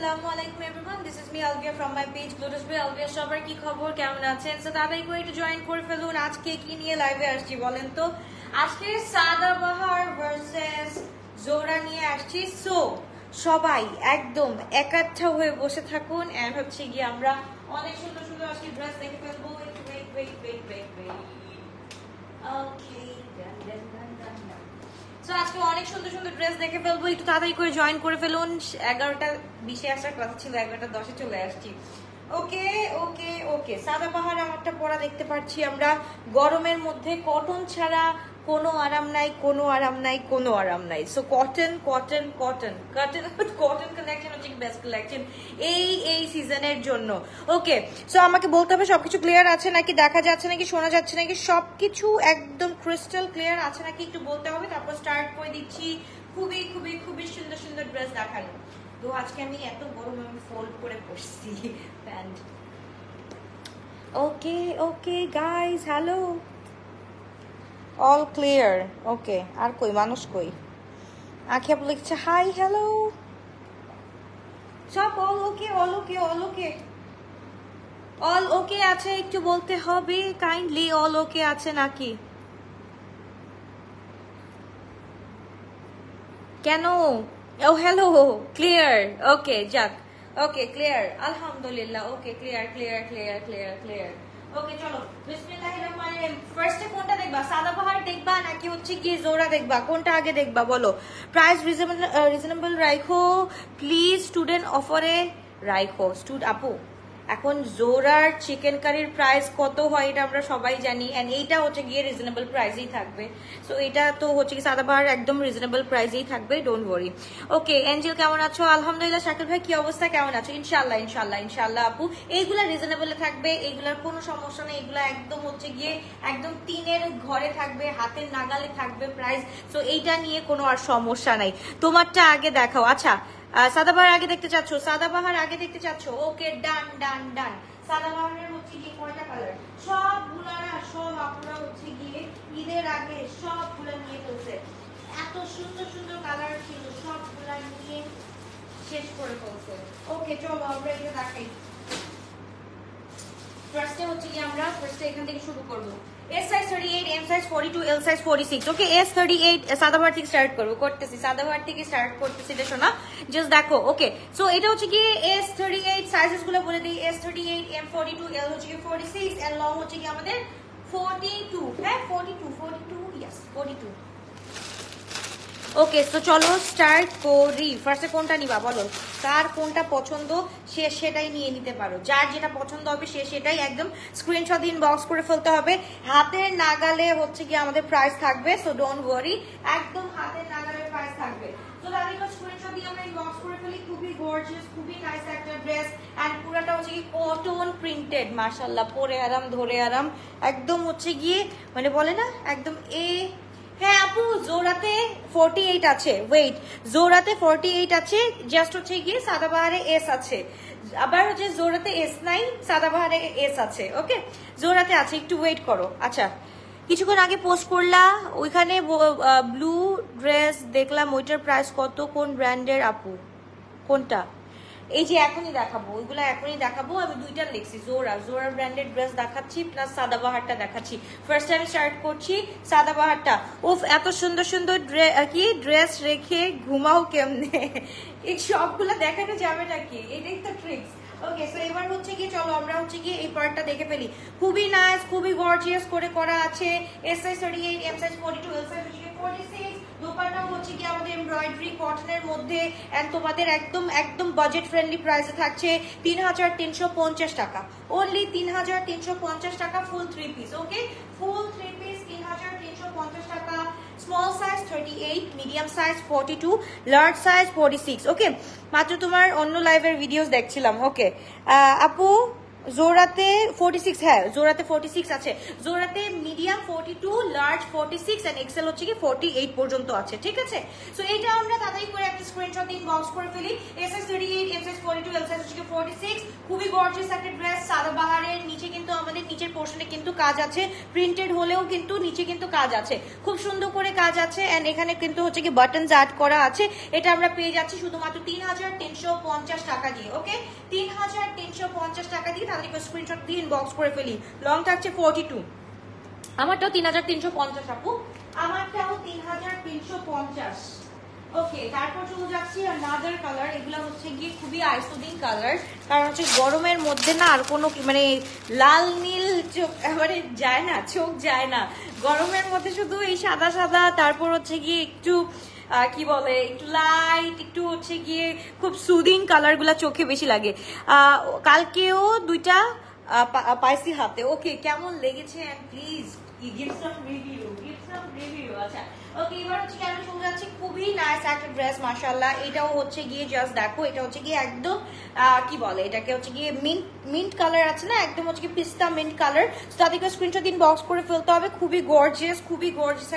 Assalamualaikum everyone, this is me Alvia from my page Glorious by Alvia সবার কি খবর কেমন আছেন সো তাড়াতাড়ি করে একটু জয়েন করে ফেলুন আজকে কি নিয়ে লাইভে আসছি বলেন তো আজকে সাদাবাহার ভার্সেস জোহরা নিয়ে আসছি সো সবাই একদম একাঠা হয়ে বসে থাকুন এন্ড হচ্ছে কি আমরা অনেক সুন্দর সুন্দর আজকে ড্রেস দেখে ফেলবো ওয়েট ওকে সো আজকে অনেক সুন্দর সুন্দর ড্রেস দেখে ফেলবো একটু তাড়াতাড়ি করে জয়েন করে ফেলুন 11টা 20 আসার কথা ছিল 11টা 10 চলে আসছি ওকে ওকে ওকে সাদাবাহার আমারটা পরা দেখতে পাচ্ছি আমরা গরমের মধ্যে কটন ছাড়া কোনো আরাম নাই কোনো আরাম নাই কোনো আরাম নাই so cotton cotton cotton cotton cotton collection হচ্ছে বেস্ট কালেকশন এই সিজনের জন্য ওকে সো আমাকে বলতে হবে সবকিছু ক্লিয়ার আছে নাকি দেখা যাচ্ছে নাকি শোনা যাচ্ছে নাকি সবকিছু একদম ক্রিস্টাল ক্লিয়ার আছে নাকি একটু বলতে হবে তারপর স্টার্ট করে দিচ্ছি খুবই খুবই খুবই সুন্দর সুন্দর ড্রেস দেখানো তো আজকে আমি এত গরম আমি ফোল্ড করে পরছি প্যান্ট ওকে okay guys hello all clear okay আর কই মানুষ কই আঁখি আপু লিখছে হাই হ্যালো সব all okay আছে একটু বলতে হবে কাইন্ডলি all okay আছে নাকি কেন ও হ্যালো ক্লিয়ার ওকে যাক ওকে ক্লিয়ার আলহামদুলিল্লাহ ওকে ক্লিয়ার ওকে চলো বিসমিল্লাহির রহমানির রহিম ফার্স্টে কোনটা দেখবা সাদাবাহার দেখবা নাকি হচ্ছে কি জোড়া দেখবা কোনটা আগে দেখবা বলো প্রাইস রিজনেবল রাখো প্লিজ স্টুডেন্ট অফারে রাখো আপু এখন জোড়ার চিকেন কারির প্রাইস কত হয় এটা আমরা সবাই জানি এন্ড এইটা হচ্ছে গিয়ে রিজনেবল প্রাইসেই থাকবে সো এটা তো হচ্ছে কি সাদাবাহার একদম রিজনেবল প্রাইসেই থাকবে ডোন্ট ওয়ারি ওকে এঞ্জেল কেমন আছো আলহামদুলিল্লাহ শাকিল ভাই কি অবস্থা কেমন আছো ইনশাআল্লাহ আপু এইগুলা রিজনেবলে থাকবে এইগুলার কোনো সমস্যা নেই এগুলা একদম হচ্ছে গিয়ে একদম টিনের ঘরে থাকবে হাতের নাগালে থাকবে প্রাইস সো এইটা নিয়ে কোনো আর সমস্যা নাই তোমারটা আগে দেখাও আচ্ছা সাদাবাহার আগে দেখতে চাচ্ছ ওকে ডান সাদাবাহারের হচ্ছে গিয়ে কয়টা কালার সব আপনারা হচ্ছে গিয়ে ঈদের আগে সবগুলা নিয়ে ফেলছে এত সুন্দর সুন্দর কালার ছিল সবগুলা নিয়ে শেষ করে ফেলছে ওকে চলো আমরা এটা দেখাই ফার্স্টে হচ্ছে কি আমরা এখান থেকে শুরু করবো S size 38, M size 42, L size 46. Okay, S 38 Sadabahar থেকে স্টার্ট করব করতেছি সাদাবাহার থেকে স্টার্ট করতেছি এটা শোনা জাস্ট দেখো ওকে সো এটা হচ্ছে কি S 38 সাইজেস গুলো বলে দিই S 38, M 42, L হচ্ছে কি 46 এন্ড লং হচ্ছে কি আমাদের 42 হ্যাঁ 42 यस 42 ওকে তো চলো স্টার্ট করি ফার্স্টে কোনটা নিবা বলো কার কোনটা পছন্দ সে সেটাই নিয়ে নিতে পারো যার যেটা পছন্দ হবে সে সেটাই একদম স্ক্রিনশট ইনবক্স করে ফেলতে হবে হাতের নাগালে হচ্ছে কি আমাদের প্রাইস থাকবে সো ডোন্ট ওয়ারি একদম হাতের নাগালে প্রাইস থাকবে তো তাহলে স্ক্রিনশট দিয়ে আমরা ইনবক্স করে ফেলি খুবই গর্জিয়াস খুবই নাইস একটা ড্রেস এন্ড পুরোটা হচ্ছে কি কটন প্রিন্টেড মাশাআল্লাহ পরে আরাম ধরে আরাম একদম হচ্ছে গিয়ে মানে বলে না একদম হ্যাঁ আপু জোড়াতে 48 আছে ওয়েট জোড়াতে 48 আছে জাস্ট হচ্ছে গিয়ে সাদাবাহারে এস আছে আবার হচ্ছে জোড়াতে এস নাই সাদাবাহারে এস আছে ওকে জোড়াতে আছে একটু ওয়েট করো আচ্ছা কিছুক্ষণ আগে পোস্ট করলা ওইখানে ব্লু ড্রেস দেখলাম ওইটার প্রাইস কত কোন ব্র্যান্ডের আপু কোনটা এই যে এখনই দেখাবো ওইগুলো এখনই দেখাবো আমি দুইটা লিখছি জোরা ব্র্যান্ডেড ড্রেস দেখাচ্ছি প্লাস সাদাবাহারটা দেখাচ্ছি ফার্স্ট আমি স্টার্ট করছি সাদাবাহারটা উফ এত সুন্দর সুন্দর ড্রেস রেখে ঘুমাও কেমনে এই সবগুলো দেখানো যাবে নাকি এটাই তো ট্রিক্স ওকে সো এবার হচ্ছে কি চলো আমরা হচ্ছে কি এই পার্টটা দেখে ফেলি খুবই নাইস খুবই গর্জিয়াস করে করা আছে S size 38 M size 42 L size 46 dupatta হচ্ছে কি আমাদের এমব্রয়ডারি কটনের মধ্যে এন্ড তোমাদের একদম বাজেট ফ্রেন্ডলি প্রাইসে থাকছে 3350 টাকা অনলি 3350 টাকা ফুল 3 পিস ওকে ফুল 3 পিস 3350 টাকা small size 38 medium size 42 large size 46 ওকে মাত্র তোমার অন্য লাইভের ভিডিওস দেখছিলাম ওকে আপু জোড়াতে 46 হ্যাঁ জোড়াতে 46 আছে জোড়াতে মিডিয়াম 42 লার্জ 46 এন্ড এক্সেল হচ্ছে কি 48 পর্যন্ত আছে ঠিক আছে সো এটা আমরা তাড়াতাড়ি করে একটা স্ক্রিনশট ইনবক্স করে ফেলি S size 38 M size 42 L size হচ্ছে 46, খুবই গর্জিয়াস একটা ড্রেস। সাদাবাহারের নিচে কিন্তু আমাদের নিচের পোর্শনে কিন্তু কাজ আছে, প্রিন্টেড হলেও কিন্তু নিচে কিন্তু কাজ আছে, খুব সুন্দর করে কাজ আছে। এন্ড এখানে কিন্তু হচ্ছে কি বাটনস অ্যাড করা আছে। এটা আমরা পেয়ে যাচ্ছি শুধুমাত্র 3350 টাকা দিয়ে। ওকে, 3350 টাকা দিয়ে। তাহলে স্ক্রিনশট দিয়ে ইনবক্স করে ফেলি। লং থাকছে 42। আমারটাও 3350 আপু, আমারটাও 3350। ওকে, তারপর চলে যাচ্ছি আনাদার কালার। এগুলো হচ্ছে গিয়ে খুবই আইসোডিং কালার, কারণ হচ্ছে গরমের মধ্যে না আর কোনো মানে লাল নীল চোখ মানে যায় না, চোখ যায় না গরমের মধ্যে, শুধু এই সাদা সাদা, তারপর হচ্ছে গিয়ে একটু কি বলে একটু লাইট, একটু হচ্ছে গিয়ে খুব সুদিং কালারগুলো চোখে বেশি লাগে। কালকেও দুইটা পাইসি হাতে। ওকে, কেমন লেগেছে প্লিজ give some review। আচ্ছা ওকে, এবার হচ্ছে কি আমি চলে যাচ্ছি খুবই নাইস একটা ড্রেস মাশাআল্লাহ। এটাও হচ্ছে গিয়ে জাস্ট দেখো, এটা হচ্ছে গিয়ে একদম কি বলে এটাকে হচ্ছে গিয়ে মিন্ট কালার আছে না, একদম হচ্ছে কি পিস্তা মিন্ট কালার। তো তাদেরকে স্ক্রিনশট দিন বক্স করে ফেলতে হবে। খুবই গর্জিয়াস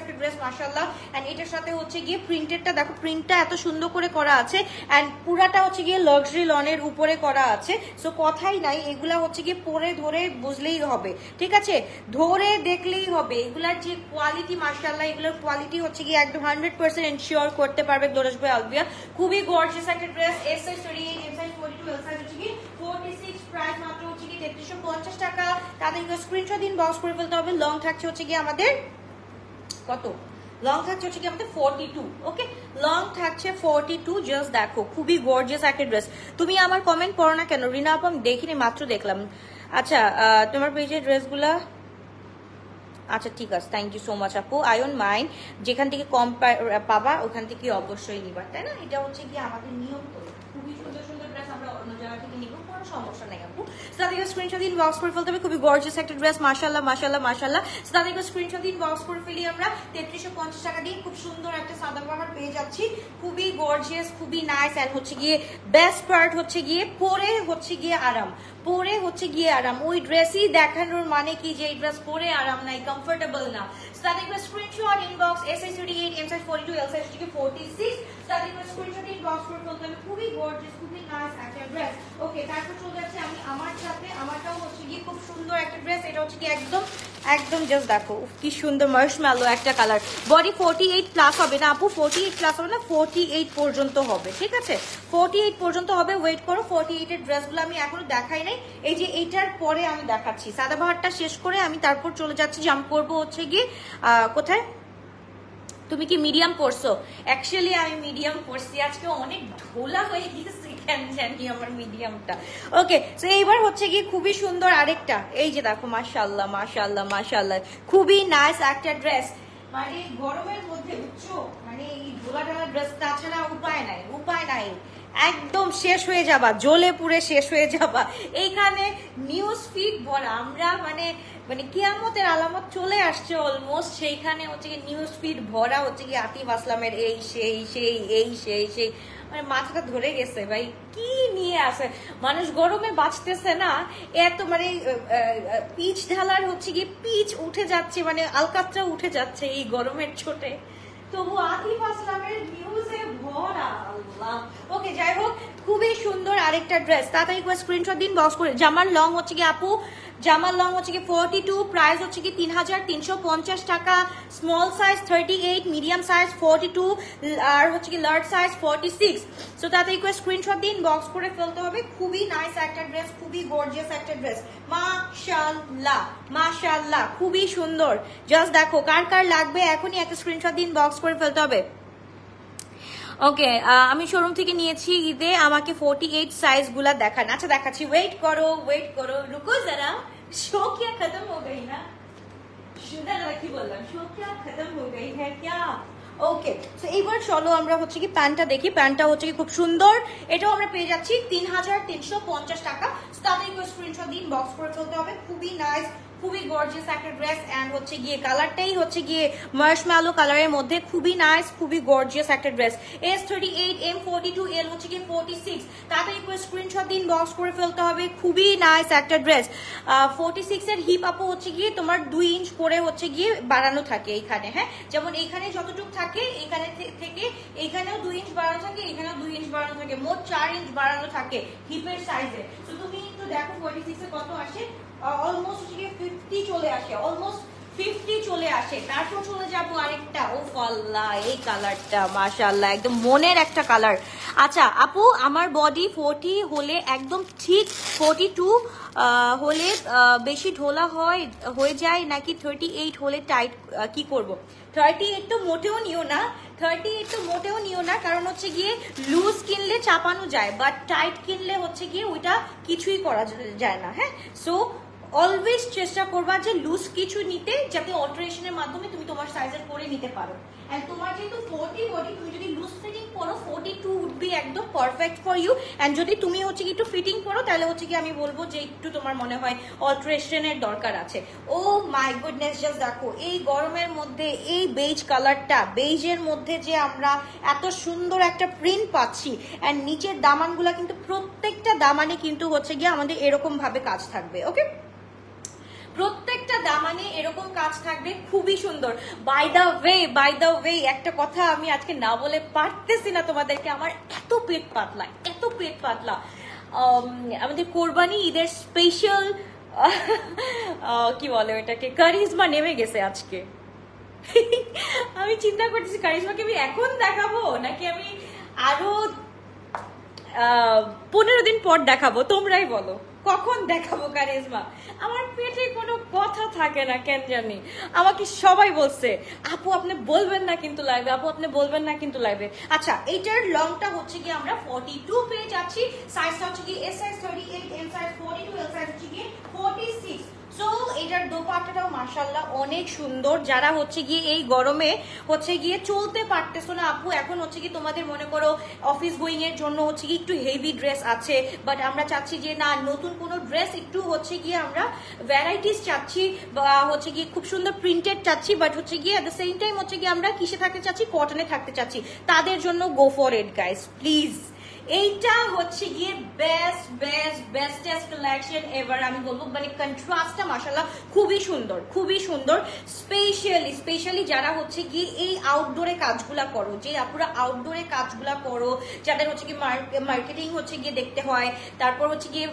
একটা ড্রেস মাশাআল্লাহ। এন্ড এটার সাথে হচ্ছে গিয়ে প্রিন্টেডটা দেখো, প্রিন্টটা এত সুন্দর করে করা আছে। এন্ড পুরাটা হচ্ছে গিয়ে লাক্সারি লনের উপরে করা আছে। সো কথাই নাই, এগুলা হচ্ছে গিয়ে পরে ধরে বুঝলেই হবে, ঠিক আছে, ধরে দেখলেই হবে। এগুলার যে কোয়ালিটি মাশাআল্লাহ, এগুলোর কোয়ালিটি হচ্ছে গিয়ে একদম 100% এনশিওর করতে পারবে গ্লোরাস বাই আলভিয়া। খুবই গর্জিয়াস একটা dress. S size 38, M size 42, L size হচ্ছে কি 46, প্রাইস মাত্র হচ্ছে কি 3350 টাকা। তাদেরকে স্ক্রিনশট দিন বক্স করে ফেলতে হবে। লং থাকছে হচ্ছে কি আমাদের কত, লং থাকছে হচ্ছে কি আমাদের 42। ওকে, লং থাকছে 42। জাস্ট দেখো, খুবই গর্জিয়াস একটা ড্রেস। তুমি আমার কমেন্ট পড়ো না কেন রিনা আপু? আমি দেখিনি, মাত্র দেখলাম। আচ্ছা, তোমার পেজের ড্রেসগুলা, আচ্ছা ঠিক আছে, থ্যাংক ইউ সো মাচ আপু। আই ডোন্ট মাইন্ড, যেখান থেকে কম পাবা ওখান থেকে অবশ্যই নিবা, তাই না? এটা হচ্ছে কি আমাদের নিয়ম। তো খুবই সুন্দর সুন্দর ড্রেস আমরা অন্য জায়গা থেকে নিব, কোনো সমস্যা নেই আপু। তাদেরকে স্ক্রিনশট দিন বক্স করে ফেলতে হবে। খুবই গর্জিয়াস একটা ড্রেস মাশাআল্লাহ মাশাআল্লাহ মাশাআল্লাহ। তাদেরকে স্ক্রিনশট দিন বক্স করে ফেলি আমরা 3350 টাকা দিয়ে। খুব সুন্দর একটা সাদাবাহার পেয়ে যাচ্ছি, খুবই গর্জিয়াস, খুবই নাইস। এন্ড হচ্ছে গিয়ে বেস্ট পার্ট হচ্ছে গিয়ে পরে হচ্ছে গিয়ে আরাম, পরে হচ্ছে গিয়ে আরাম। ওই ড্রেসই দেখানোর মানে কি যে এই ড্রেস পরে আরাম নাই, কমফোর্টেবল না। তাদেরকে screenshot inbox S size 38, M size 42, L size 46। তাদেরকে স্ক্রিনশট ইনবক্স করে ফেলতে হবে। খুবই গর্জিয়াস, খুবই নাইস একটা ড্রেস। ওকে, তারপর চলে যাচ্ছে আমি আমার সাথে। আমারটাও হচ্ছে গিয়ে খুব সুন্দর একটা ড্রেস। এটা হচ্ছে কি একদম একদম জাস্ট দেখো কি সুন্দর মার্শম্যালো একটা কালার। বডি 48 প্লাস হবে না আপু, 48 প্লাস হবে না, 48 পর্যন্ত হবে, ঠিক আছে, 48 পর্যন্ত হবে। ওয়েট করো, 48 এর ড্রেসগুলো আমি এখনো দেখাই নাই, এই যে এইটার পরে আমি দেখাচ্ছি। সাদাবাহারটা শেষ করে আমি তারপর চলে যাচ্ছি, জাম্প করবো হচ্ছে গিয়ে কোথায়। তুমি কি মিডিয়াম পড়ছো? অ্যাকচুয়ালি আমি মিডিয়াম পড়ছি, আজকে অনেক ঢোলা হয়ে গেছে কেন জানি আমার মিডিয়ামটা। ওকে, তো এইবার হচ্ছে কি খুবই সুন্দর আরেকটা, এই যে দেখো মাশাআল্লাহ মাশাআল্লাহ মাশাআল্লাহ, খুবই নাইস একটা ড্রেস। মানে গরমের মধ্যে বুঝছো, মানে এই ঢোলা ঢালা ড্রেস তাছাড়া উপায় নাই, উপায় নাই, একদম শেষ হয়ে যাবা, জ্বলে পুড়ে শেষ হয়ে যাবা। এইখানে নিউজ ফিড ভরা, আমরা মানে মানে কিয়ামতের আলামত চলে আসছে অলমোস্ট। সেইখানে হচ্ছে কি নিউজ ফিড ভরা হচ্ছে কি আতিফ আসলামের এই সেই সেই এই সেই সেই, মানে মাথাটা ধরে গেছে ভাই, কি নিয়ে আসে মানুষ, গরমে বাঁচতেছে না এত, মানে পিচ ঢালার হচ্ছে কি পিচ উঠে যাচ্ছে, মানে আলকাতরা উঠে যাচ্ছে এই গরমের ছোটে, তবু আতিফ আসলামের নিউজে ভরা। আল্লাহ, ওকে যাই হোক, খুবই সুন্দর আরেকটা ড্রেস। তাড়াতাড়ি করে স্ক্রিনশট দিন বক্স করে। জামার লং হচ্ছে কি আপু, জামার লং হচ্ছে কি 42, প্রাইস হচ্ছে কি 3350 টাকা। স্মল সাইজ 38, মিডিয়াম সাইজ 42, আর হচ্ছে কি লার্জ সাইজ 46। সো তাড়াতাড়ি করে স্ক্রিনশট দিন বক্স করে ফেলতে হবে। খুবই নাইস একটা ড্রেস, খুবই গর্জিয়াস একটা ড্রেস, মাশাআল্লাহ মাশাআল্লাহ, খুবই সুন্দর। জাস্ট দেখো কার কার লাগবে এখনই একটা স্ক্রিনশট দিন বক্স করে ফেলতে হবে। ওকে, আমি শোরুম থেকে নিয়েছি ঈদে, আমাকে 48 সাইজ গুলা দেখান। আচ্ছা দেখাচ্ছি, ওয়েট করো, রুকো যারা, শোকিয়া খতম হো গই না, শুনে কি বললাম, শোকিয়া খতম হো গই হ্যাঁ ক্যা। ওকে, তো এইবার চলো আমরা হচ্ছে কি প্যান্টটা দেখি। প্যান্টটা হচ্ছে কি খুব সুন্দর, এটাও আমরা পেয়ে যাচ্ছি 3350 টাকা। তাদেরকে স্ক্রিনশট দিন বক্স করে ফেলতে হবে। খুবই নাইস, খুবই গর্জিয়াস একটা ড্রেস এন্ড হচ্ছে গিয়ে কালারটাই হচ্ছে গিয়ে মার্শম্যালো কালারের মধ্যে খুবই নাইস, খুবই গর্জিয়াস একটা ড্রেস। S38 M42 L হচ্ছে গিয়ে 46, তাড়াতাড়ি করে স্ক্রিনশট দিন, বক্স করে ফেলতে হবে। খুবই নাইস একটা ড্রেস। 46 এর হিপ আপু হচ্ছে গিয়ে তোমার 2 ইঞ্চ করে হচ্ছে গিয়ে বাড়ানো থাকে এইখানে, হ্যাঁ যেমন এইখানে যতটুকু থাকে এইখানে থেকে এইখানেও 2 ইঞ্চ বাড়ানো থাকে, এখানেও 2 ইঞ্চ বাড়ানো থাকে, মোট 4 ইঞ্চ বাড়ানো থাকে হিপের সাইজে। তো তুমি একটু দেখো 46 এ কত আসে, অলমোস্ট 50 চলে আসে, অলমোস্ট 50 চলে আসে। তারপর চলে যাবো আরেকটা, ও আল্লাহ এই কালারটা মাশাআল্লাহ একদম মনের একটা কালার। আচ্ছা আপু আমার বডি 40 হলে একদম ঠিক 42 হলে বেশি ঢোলা হয়ে যায় নাকি 38 হলে টাইট, কি করব? 38 তো মোটেও নিও না, 38 তো মোটেও নিও না, কারণ হচ্ছে গিয়ে লুজ কিনলে চাপানো যায়, বাট টাইট কিনলে হচ্ছে গিয়ে ওইটা কিছুই করা যায় না। হ্যাঁ, সো অলওয়েজ চেষ্টা করবা যে লুজ কিছু নিতে, যাতে অল্টারেশনের মাধ্যমে তুমি তোমার সাইজের পরে নিতে পারো। এন্ড তোমার যেহেতু 40 বডি, তুমি যদি লুজ ফিটিং পরো 42 উড বি একদম পারফেক্ট ফর ইউ। এন্ড যদি তুমি হচ্ছে কি একটু ফিটিং পরো, তাহলে হচ্ছে কি আমি বলবো যে একটু তোমার মনে হয় অল্টারেশনের দরকার আছে। ও মাই গুডনেস, জাস্ট দেখো এই গরমের মধ্যে এই বেজ কালারটা, বেজের মধ্যে যে আমরা এত সুন্দর একটা প্রিন্ট পাচ্ছি, এন্ড নিচের দামানগুলা কিন্তু প্রত্যেকটা দামানে কিন্তু হচ্ছে গিয়ে আমাদের এরকম ভাবে কাজ থাকবে। ওকে, প্রত্যেকটা দামানে এরকম কাজ থাকবে, খুবই সুন্দর। বাই দা ওয়ে একটা কথা আমি আজকে না বলে পারতেছি না তোমাদেরকে, আমার এত পেট পাতলা, এত পেট পাতলা। আমাদের কোরবানি ঈদের স্পেশাল কি বলে ওটাকে, কারিজমা নেমে গেছে আজকে। আমি চিন্তা করতেছি কারিজমাকে আমি এখন দেখাবো নাকি আমি আরো 15 দিন পর দেখাবো, তোমরাই বলো কখন দেখাবো কারিজমা। আমার পেটে কোনো কথা থাকে না কেন জানি, আমাকে সবাই বলছে আপু আপনি বলবেন না কিন্তু লাইভে, আপু আপনি বলবেন না কিন্তু লাইভে। আচ্ছা এইটার লংটা হচ্ছে কি আমরা 42 পেয়ে যাচ্ছি, সাইজটা হচ্ছে কি S size 38, M size 42, L size হচ্ছে কি 46। সো এটার দোপাট্টাটাও মাশাআল্লাহ অনেক সুন্দর। যারা হচ্ছে গিয়ে এই গরমে হচ্ছে গিয়ে চলতে পারতেছো না আপু, এখন হচ্ছে কি তোমাদের মনে করো অফিস গোয়িং এর জন্য হচ্ছে কি একটু হেভি ড্রেস আছে, বাট আমরা চাচ্ছি যে না নতুন কোনো ড্রেস একটু হচ্ছে গিয়ে আমরা ভ্যারাইটিস চাচ্ছি, বা হচ্ছে গিয়ে খুব সুন্দর প্রিন্টেড চাচ্ছি, বাট হচ্ছে গিয়ে এট দ্য সেম টাইম হচ্ছে গিয়ে আমরা কিসে থাকতে চাচ্ছি, কটনে থাকতে চাচ্ছি, তাদের জন্য go for it guys please. এইটা হচ্ছে গিয়ে বেস্টেস্ট কালেকশন এভার আমি বলবো, মানে কন্ট্রাস্টটা মাশাআল্লাহ খুবই সুন্দর, খুবই সুন্দর। স্পেশালি যারা হচ্ছে গিয়ে এই আউটডোরে কাজগুলা করো, যে আপুরা আউটডোরে কাজগুলা করো, যাদের হচ্ছে কি মার্কেটিং হচ্ছে গিয়ে দেখতে হয়, তারপর হচ্ছে গিয়ে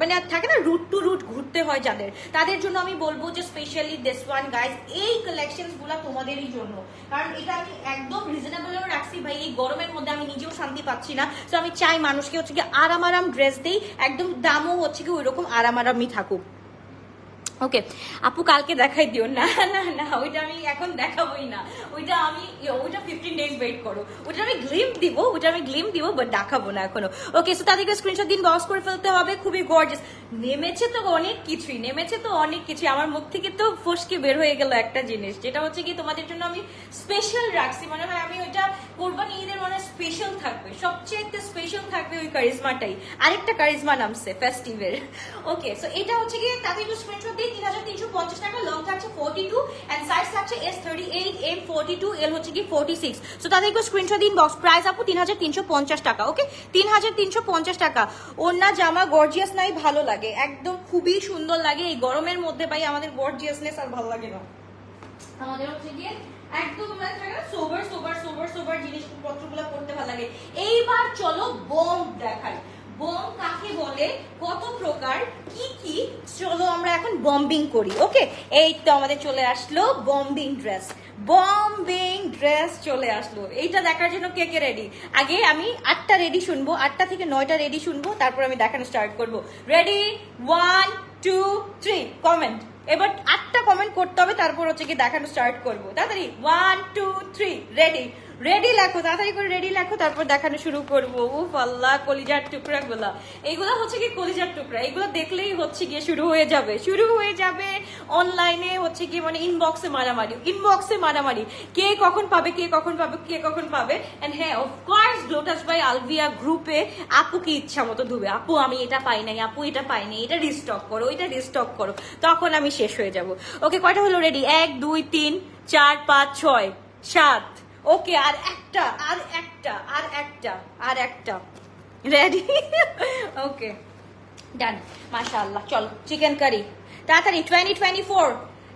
মানে থাকে না রুট টু রুট ঘুরতে হয় যাদের, তাদের জন্য আমি বলবো যে স্পেশালি দিস ওয়ান গাইজ, এই কালেকশন গুলা তোমাদেরই জন্য, কারণ এটা আমি একদম রিজনেবলও রাখছি ভাই, এই গরমের মধ্যে আমি নিজেও শান্তি পাচ্ছি না। তো আমি চাই মানুষকে হচ্ছে কি আরাম ড্রেস দেই, একদম দামও হচ্ছে কি ওইরকম আরামই থাকুক। ওকে আপু কালকে দেখাই দিও, না না না ওইটা আমি এখন দেখাবোই না, ওইটা 15 ডেজ ওয়েট করো, ওইটা আমি গ্লিম দিব বাট দেখাবো না এখনো। ওকে সো তাদেরকে স্ক্রিনশট দিন, বক্স করে ফেলতে হবে। খুবই গর্জিয়াস, নেমেছে তো অনেক কিছুই, আমার মুখ থেকে তো ফসকে বের হয়ে গেল একটা জিনিস, যেটা হচ্ছে কি তোমাদের জন্য আমি স্পেশাল রাখছি, মনে হয় আমি ওইটা কোরবানি ঈদের মানে স্পেশাল থাকবে, সবচেয়ে একটা স্পেশাল থাকবে ওই কারিজমাটাই। আরেকটা কারিজমা নামছে ফেস্টিভের। ওকে সো এটা হচ্ছে কি তাদেরকে স্ক্রিনশট দিন, 3350 টাকা, লং থাকছে 42 এন্ড সাইজ থাকছে S38, M42, এল হচ্ছে কি 46। সো তাদেরকে স্ক্রিনশট দিন, বক্স প্রাইস আপু 3350 টাকা। ওকে 3350 টাকা। ওড়না জামা গর্জিয়াস নাই, ভালো লাগে, একদম খুবই সুন্দর লাগে এই গরমের মধ্যে ভাই, আমাদের গর্জিয়াসনেস আর ভালো লাগে না, আমাদের হচ্ছে গিয়ে একদম সোবার জিনিসপত্রগুলো পড়তে ভালো লাগে। এইবার চলো বম দেখাই, বম কাকে বলে, কত প্রকার, কি কি, চলো আমরা এখন বম্বিং করি। ওকে এই তো আমাদের চলে আসলো বম্বিং ড্রেস চলে আসলো। এইটা দেখার জন্য কে কে রেডি? আগে আমি 8টা রেডি শুনবো, 8টা থেকে 9টা রেডি শুনবো, তারপর আমি দেখানো স্টার্ট করবো। রেডি 1 2 3 কমেন্ট, এবার 8টা কমেন্ট করতে হবে, তারপর হচ্ছে কি দেখানো স্টার্ট করবো। তাড়াতাড়ি 1 2 3 রেডি রেডি লেখো, তাড়াতাড়ি করে রেডি লেখো, তারপর দেখানো শুরু করবো। উফ আল্লাহ, কলিজার টুকরা গুলা, এইগুলা হচ্ছে কি কলিজার টুকরা, এগুলো দেখলেই হচ্ছে গিয়ে শুরু হয়ে যাবে অনলাইনে হচ্ছে কি মানে ইনবক্সে মারামারি, কে কখন পাবে এন্ড হ্যাঁ অফকোর্স লোটাস বাই আলভিয়া গ্রুপে আপুকে ইচ্ছা মতো ধুবে, আপু আমি এটা পাই নাই, আপু এটা পাই নাই, এটা রিস্টক করো, ওইটা রিস্টক করো, তখন আমি শেষ হয়ে যাব। ওকে, কয়টা হলো রেডি? 1 2 3 4 5 6 7। ওকে, আর একটা রেডি। ওকে ডান, মাশাআল্লাহ। চলো চিকেন কারি তাড়াতাড়ি 2024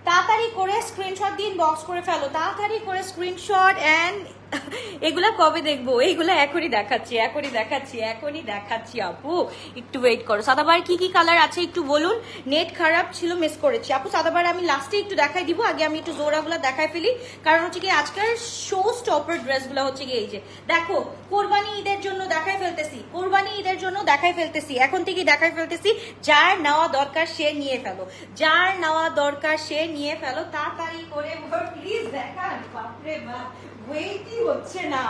তাড়াতাড়ি করে স্ক্রিনশট দিন, বক্স করে ফেলো তাড়াতাড়ি করে স্ক্রিনশট। এন্ড এগুলা কবে দেখবো? এইগুলা এখনই দেখাচ্ছি আপু, একটু ওয়েট করো। সাদাবার কি কি কালার আছে একটু বলুন, নেট খারাপ ছিল, মিস করেছি আপু। সাদাবার আমি লাস্টে একটু দেখাই দিব, আগে আমি একটু জোড়াগুলা দেখাই ফেলি, কারণ হচ্ছে কি আজকের শো স্টপার ড্রেসগুলো হচ্ছে কি এই যে দেখো, কোরবানি ঈদের জন্য দেখাই ফেলতেছি, এখন থেকে দেখাই ফেলতেছি। যার নেওয়া দরকার সে নিয়ে ফেলো, তাড়াতাড়ি করে প্লিজ দেখান। বাপরে বাপ, ওয়েটই হচ্ছে না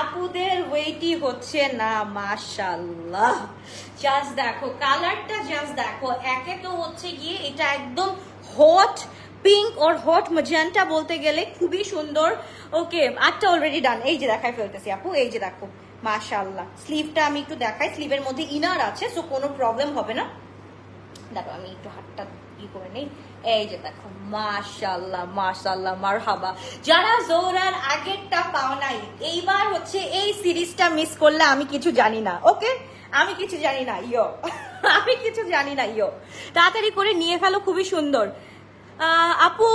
আপুদের ওয়েটই হচ্ছে না। মাশাআল্লাহ, জাস্ট দেখো কালারটা, জাস্ট দেখো। একে তো হচ্ছে গিয়ে এটা একদম হট পিঙ্ক ওর হট ম্যাজেন্টা বলতে গেলে, খুবই সুন্দর। ওকে, আটটা অলরেডি ডান। এই যে দেখাই ফেলতেছি আপু, এই যে দেখো মাশাআল্লাহ। স্লিভটা আমি একটু দেখাই, স্লিভের মধ্যে ইনার আছে, সো কোনো প্রবলেম হবে না। দেখো আমি একটু হাতটা ই করে নেই, এই যে দেখো মাশাআল্লাহ মারহাবা। যারা জোহরার আগেরটা পাও নাই, এইবার হচ্ছে এই সিরিজটা মিস করলে আমি কিছু জানি না। ওকে, আমি কিছু জানি না ইয়ো, তাড়াতাড়ি করে নিয়ে ফেলো, খুবই সুন্দর। আপু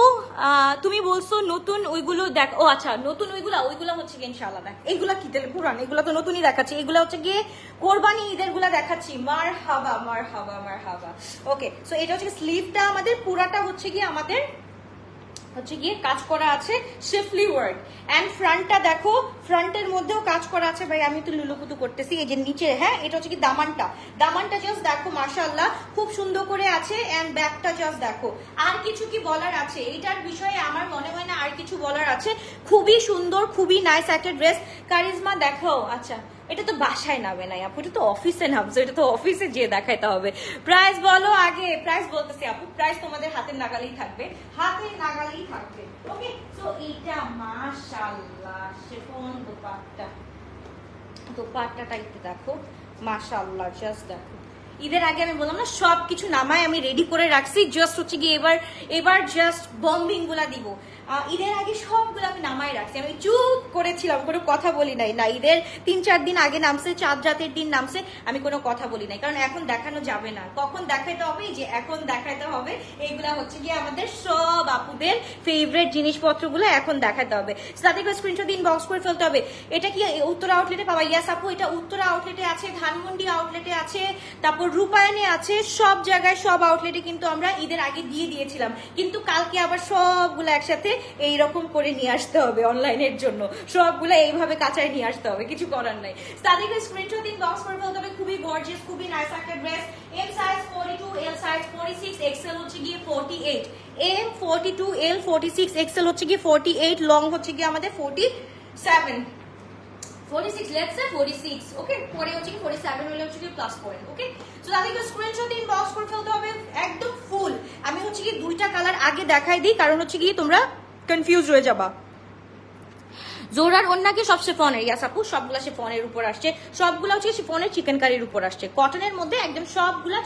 তুমি বলছো নতুন ওইগুলো দেখ, ও আচ্ছা নতুন ওইগুলা হচ্ছে গিয়ে ইনশাআল্লাহ দেখ। এইগুলা কি তাহলে পুরান? এগুলা তো নতুনই দেখাচ্ছি, এগুলা হচ্ছে গিয়ে কোরবানি ঈদের গুলা দেখাচ্ছি। মারহাবা। ওকে, সো এটা হচ্ছে স্লিভটা আমাদের পুরাটা হচ্ছে গিয়ে আমাদের হচ্ছে গিয়ে কাজ করা আছে শিফলি ওয়ার্ক। এন্ড ফ্রন্টটা দেখো, ফ্রন্টের মধ্যেও কাজ করা আছে। ভাই আমি তো লুলুপুতু করতেছি, এই যে নিচে, হ্যাঁ এটা হচ্ছে কি দামানটা জাস্ট দেখো মাশাআল্লাহ, খুব সুন্দর করে আছে। এন্ড ব্যাকটা জাস্ট দেখো। আর কিছু কি বলার আছে এইটার বিষয়ে? আমার মনে হয় না আর কিছু বলার আছে। খুবই সুন্দর, খুবই নাইস একটা ড্রেস। কারিজমা দেখাও। আচ্ছা, এটা তো বাসায় নামে নাই আপু, এটা তো অফিসে নামছে, এটা তো অফিসে যেয়ে দেখাইতে হবে। প্রাইস বলো আগে, প্রাইস বলতেছি আপু, প্রাইস তোমাদের হাতের নাগালেই থাকবে। ওকে, সো এটা মাশাআল্লাহ শিফন দোপাট্টাটা একটু দেখো মাশাআল্লাহ, জাস্ট দেখো। ঈদের আগে আমি বললাম না সবকিছু নামায় আমি রেডি করে রাখছি, জাস্ট হচ্ছে কি এবার জাস্ট বম্বিং গুলা দিব। ঈদের আগে সবগুলো আমি নামাই রাখছি, আমি চুপ করেছিলাম, কোনো কথা বলি নাই। না, ঈদের 3-4 দিন আগে নামছে, চাঁদ রাতের দিন নামছে, আমি কোনো কথা বলি নাই, কারণ এখন দেখানো যাবে না। কখন দেখাইতে হবে? যে এখন দেখাইতে হবে। এইগুলা হচ্ছে গিয়ে আমাদের সব আপুদের ফেভারিট জিনিসপত্রগুলো এখন দেখাতে হবে। তাদের স্ক্রিনশট দিন, বক্স করে ফেলতে হবে। এটা কি উত্তরা আউটলেটে পাবা? ইয়াস আপু, এটা উত্তরা আউটলেটে আছে, ধানমন্ডি আউটলেটে আছে, তারপর রূপায়ণে আছে, সব জায়গায় সব আউটলেটে কিন্তু আমরা ঈদের আগে দিয়ে দিয়েছিলাম। কিন্তু কালকে আবার সবগুলো একসাথে এইরকম করে নিয়ে আসতে হবে অনলাইনের জন্য, সবগুলো এইভাবে কাঁচায় নিয়ে আসতে হবে, কিছু করার নাই। তাদের স্ক্রিনশট দিন, বক্স করে ফেলতে হবে। খুবই গর্জিয়াস, খুবই নাইস একটা dress. M size 42, L size 46, XL হচ্ছে গিয়ে 48, এম 42, এল 46, এক্সেল হচ্ছে গিয়ে 48, লং হচ্ছে গিয়ে আমাদের 47, 46, let's say 46, ওকে, পরে হচ্ছে কি 47 হলে হচ্ছে কি প্লাস পয়েন্ট। ওকে, সো তাদেরকে স্ক্রিনশট দিন, বক্স করে ফেলতে হবে একদম ফুল। আমি হচ্ছে কি দুইটা কালার আগে দেখাই দিই, কারণ হচ্ছে কি তোমরা কনফিউজ হয়ে যাবা। জোরার ওন্না কি সব শিফনের? ইয়াস আপু, সবগুলা শিফনের উপর আসছে, সবগুলা হচ্ছে শিফনের চিকেন কারির উপর আসছে। কটনের মধ্যে একদম সবগুলা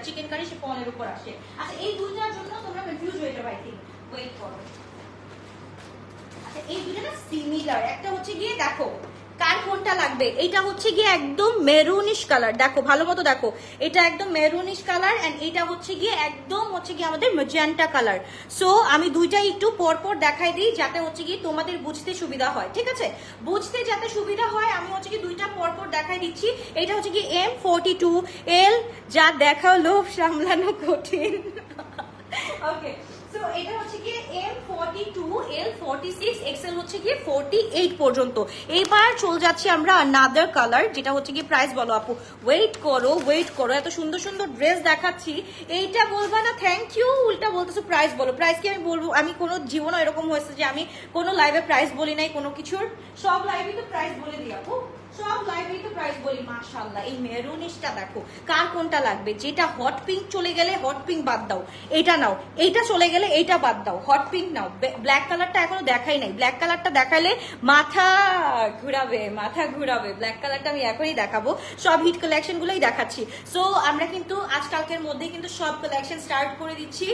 চিকেন কারি শিফনের উপর আসছে। আচ্ছা, এই দুইটার জন্য তোমরা কনফিউজ হয়ে যাবে, আই থিংক। ওয়েট করো। আচ্ছা, এই দুইটা না সিমিলার, একটা হচ্ছে গিয়ে দেখো কার কোনটা লাগবে। এটা হচ্ছে গিয়ে একদম মেরুনিশ কালার, দেখো ভালো মতো দেখো, এটা একদম মেরুনিশ কালার। এন্ড এটা হচ্ছে গিয়ে একদম হচ্ছে গিয়ে আমাদের ম্যাজেন্টা কালার। সো আমি দুইটাই একটু পরপর দেখাই দিই, যাতে হচ্ছে গিয়ে তোমাদের বুঝতে সুবিধা হয়। ঠিক আছে, বুঝতে যাতে সুবিধা হয় আমি হচ্ছে কি দুইটা পরপর দেখাই দিচ্ছি। এটা হচ্ছে কি এম 42, এল যা দেখাও লোভ সামলানো কঠিন। ওকে, সো এটা হচ্ছে কি M42, L46, XL হচ্ছে কি 48 পর্যন্ত। এইবার চলে যাচ্ছি আমরা আনাদার কালার, যেটা হচ্ছে কি প্রাইস বলো আপু। ওয়েট করো, এত সুন্দর সুন্দর ড্রেস দেখাচ্ছি, এইটা বলবা না থ্যাংক ইউ, উল্টা বলতেছো প্রাইস বলো। প্রাইস কি আমি বলবো? আমি কোনো জীবনও এরকম হয়েছে যে আমি কোনো লাইভে প্রাইস বলি নাই কোনো কিছুর? সব লাইভে তো প্রাইস বলে দিই আপু, সব লাইভে তো প্রাইস বলি। মাশাআল্লাহ, এই মেরুনিশটা দেখো, কার কোনটা লাগবে? যেটা হট পিঙ্ক চলে গেলে হট পিঙ্ক বাদ দাও, এইটা নাও। এইটা চলে গেলে এইটা বাদ দাও, হট পিঙ্ক নাও। ব্ল্যাক কালারটা এখনো দেখাই নাই, ব্ল্যাক কালারটা দেখাইলে মাথা ঘুরাবে, মাথা ঘুরাবে। ব্ল্যাক কালারটা আমি এখনই দেখাবো, সব হিট কালেকশন গুলোই দেখাচ্ছি। সো আমরা কিন্তু আজকালকের মধ্যে কিন্তু সব কালেকশন স্টার্ট করে দিচ্ছি।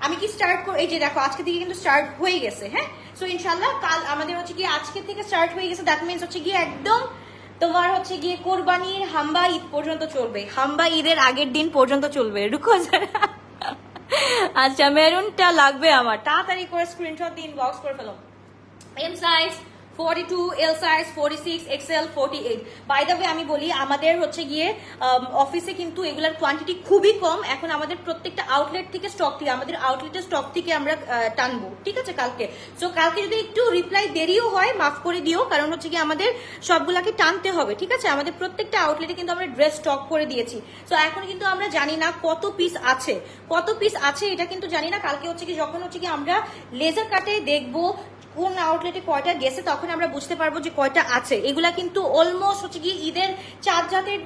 আমি কি স্টার্ট করি? এই যে দেখো, আজকে থেকে কিন্তু স্টার্ট হয়ে গেছে। হ্যাঁ, সো ইনশাল্লাহ কাল আমাদের হচ্ছে কি আজকে থেকে স্টার্ট হয়ে গেছে। দ্যাট মিনস হচ্ছে কি একদম তোমার হচ্ছে গিয়ে কোরবানির হাম্বা ঈদ পর্যন্ত চলবে, হাম্বা ঈদের আগের দিন পর্যন্ত চলবে। রুকো যারা, আচ্ছা মেরুনটা লাগবে আমার, তাড়াতাড়ি করে স্ক্রিনশট দিয়ে ইনবক্স করে ফেলো। M size 42, L size 46, XL 48। By the way আমি বলি, আমাদের হচ্ছে গিয়ে অফিসে কিন্তু এগুলার কোয়ান্টিটি খুবই কম। এখন আমাদের প্রত্যেকটা আউটলেট থেকে স্টক থেকে, আমাদের আউটলেটের স্টক থেকে আমরা টানবো, ঠিক আছে কালকে। সো কালকে যদি একটু রিপ্লাই দেরিও হয় মাফ করে দিও, কারণ হচ্ছে কি আমাদের সবগুলাকে টানতে হবে, ঠিক আছে। আমাদের প্রত্যেকটা আউটলেটে কিন্তু আমরা ড্রেস স্টক করে দিয়েছি। সো এখন কিন্তু আমরা জানি না কত পিস আছে, কত পিস আছে এটা কিন্তু জানি না। কালকে হচ্ছে কি যখন হচ্ছে কি আমরা লেজার কাটে দেখবো কোন আউটলেটে কয়টা গেছে, তখন আমরা বুঝতে পারবো যে কয়টা আছে। এগুলা কিন্তু অলমোস্ট হচ্ছে কি ঈদের চাঁদ রাতের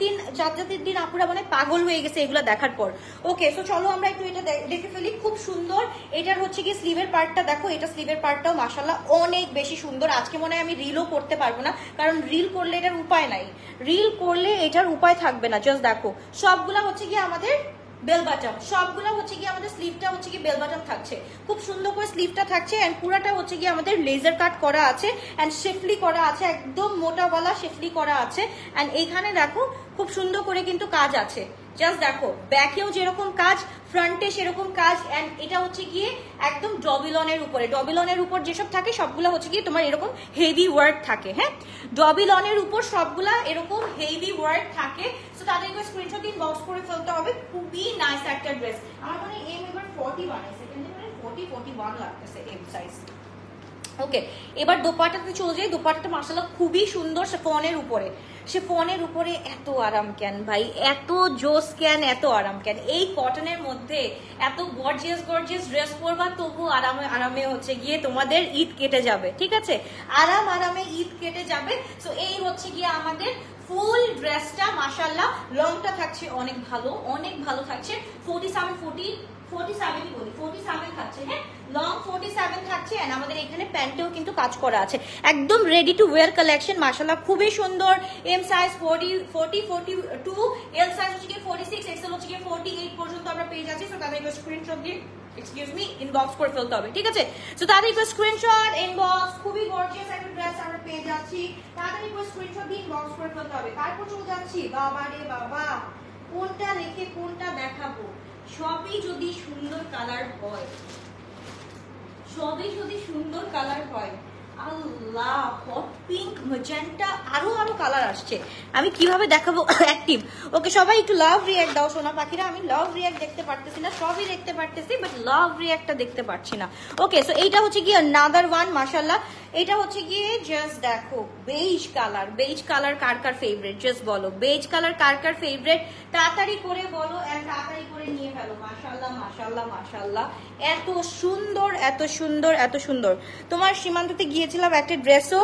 দিন আপুরা মানে পাগল হয়ে গেছে এগুলা দেখার পর। ওকে, সো চলো আমরা একটু এটা দেখে ফেলি। খুব সুন্দর, এটার হচ্ছে কি স্লিভের পার্টটা দেখো, এটা স্লিভের পার্টটাও মাশাআল্লাহ অনেক বেশি সুন্দর। আজকে মনে হয় আমি রিলও করতে পারবো না, কারণ রিল করলে এটার উপায় নাই, রিল করলে এটার উপায় থাকবে না। জাস্ট দেখো, সবগুলা হচ্ছে কি আমাদের বেল বাটম, সবগুলো হচ্ছে কি আমাদের স্লিভটা হচ্ছে কি বেল বাটম থাকছে, খুব সুন্দর করে স্লিভটা থাকছে। এন্ড পুরাটা হচ্ছে কি আমাদের লেজার কাট করা আছে এন্ড শেফলি করা আছে, একদম মোটাওয়ালা শেফলি করা আছে। এন্ড এইখানে দেখো খুব সুন্দর করে কিন্তু কাজ আছে। জাস্ট দেখো, ব্যাকেও যেরকম কাজ, ফ্রন্টে সেরকম কাজ। এন্ড এটা হচ্ছে গিয়ে একদম ডবিলনের উপরে, ডবিলনের উপর যেসব থাকে সবগুলো হচ্ছে গিয়ে তোমার এরকম হেভি ওয়ার্ক থাকে। হ্যাঁ, ডবিলনের উপর সবগুলা এরকম হেভি ওয়ার্ক থাকে। সো তাদেরকে স্ক্রিনশট দিন বক্স করে ফেলতে হবে। খুবই নাইস একটা ড্রেস। আমার মনে হয় এম এবার 40 বানাইছে, কিন্তু মানে 41 লাগতেছে এম সাইজ। ওকে, এবার দোপাট্টাতে চলে যাই। দোপাট্টাটা মাশাআল্লাহ খুবই সুন্দর, শিফনের উপরে। শিফনের উপরে এত আরাম কেন ভাই, এত জোস কেন, এত আরাম কেন? এই কটনের মধ্যে এত গর্জিয়াস গর্জিয়াস ড্রেস পরবা, তবু আরামে আরামে হচ্ছে গিয়ে তোমাদের ঈদ কেটে যাবে, ঠিক আছে? আরামে ঈদ কেটে যাবে। সো এই হচ্ছে গিয়ে আমাদের ফুল ড্রেসটা। মাশাআল্লাহ লংটা থাকছে অনেক ভালো, অনেক ভালো থাকছে। 47 থাকছে। হ্যাঁ, লং 47 থাকছে। এন্ড আমাদের এখানে প্যান্টেও কিন্তু কাজ করা আছে, একদম রেডি টু ওয়্যার কালেকশন। মাশাআল্লাহ খুবই সুন্দর। এম সাইজ 40, 42, এল সাইজ হচ্ছে 46, এক্সেল হচ্ছে 48 পর্যন্ত আমরা পেয়ে যাচ্ছি। সো তাদের একটু স্ক্রিনশট দিয়ে ইনবক্স করে ফেলতে হবে, ঠিক আছে? সো তাদের একটু স্ক্রিনশট ইনবক্স। খুবই গর্জিয়াস একটা ড্রেস আমরা পেয়ে যাচ্ছি, তাদের একটু স্ক্রিনশট দিয়ে ইনবক্স করে ফেলতে হবে। তারপর চলে যাচ্ছি, বাবা রে বাবা, কোনটা রেখে কোনটা দেখাবো? সবই যদি সুন্দর কালার হয়, সবই যদি সুন্দর কালার হয়, আল্লাহ, হট পিঙ্ক, ম্যাজেন্টা, আরো কালার আসছে, আমি কিভাবে দেখাবো? অ্যাক্টিভ। ওকে, সবাই একটু লাভ রিঅ্যাক্ট দাও সোনা পাখিরা। আমি লাভ রিঅ্যাক্ট দেখতে পারতেছি না, সবই দেখতে পারতেছি বাট লাভ রিঅ্যাক্টটা দেখতে পাচ্ছি না। ওকে, সো এইটা হচ্ছে গিয়ে নাদার ওয়ান। মাশাআল্লাহ, এটা হচ্ছে গিয়ে জাস্ট দেখো বেজ কালার। বেজ কালার কার কার ফেভারিট জাস্ট বলো, বেজ কালার কার কার ফেভারিট তাড়াতাড়ি করে বলো এন্ড তাড়াতাড়ি করে নিয়ে ফেলো। মাশাআল্লাহ মাশাআল্লাহ মাশাআল্লাহ, এত সুন্দর এত সুন্দর এত সুন্দর। তোমার সীমান্ততে গিয়েছিলাম, একটা ড্রেসও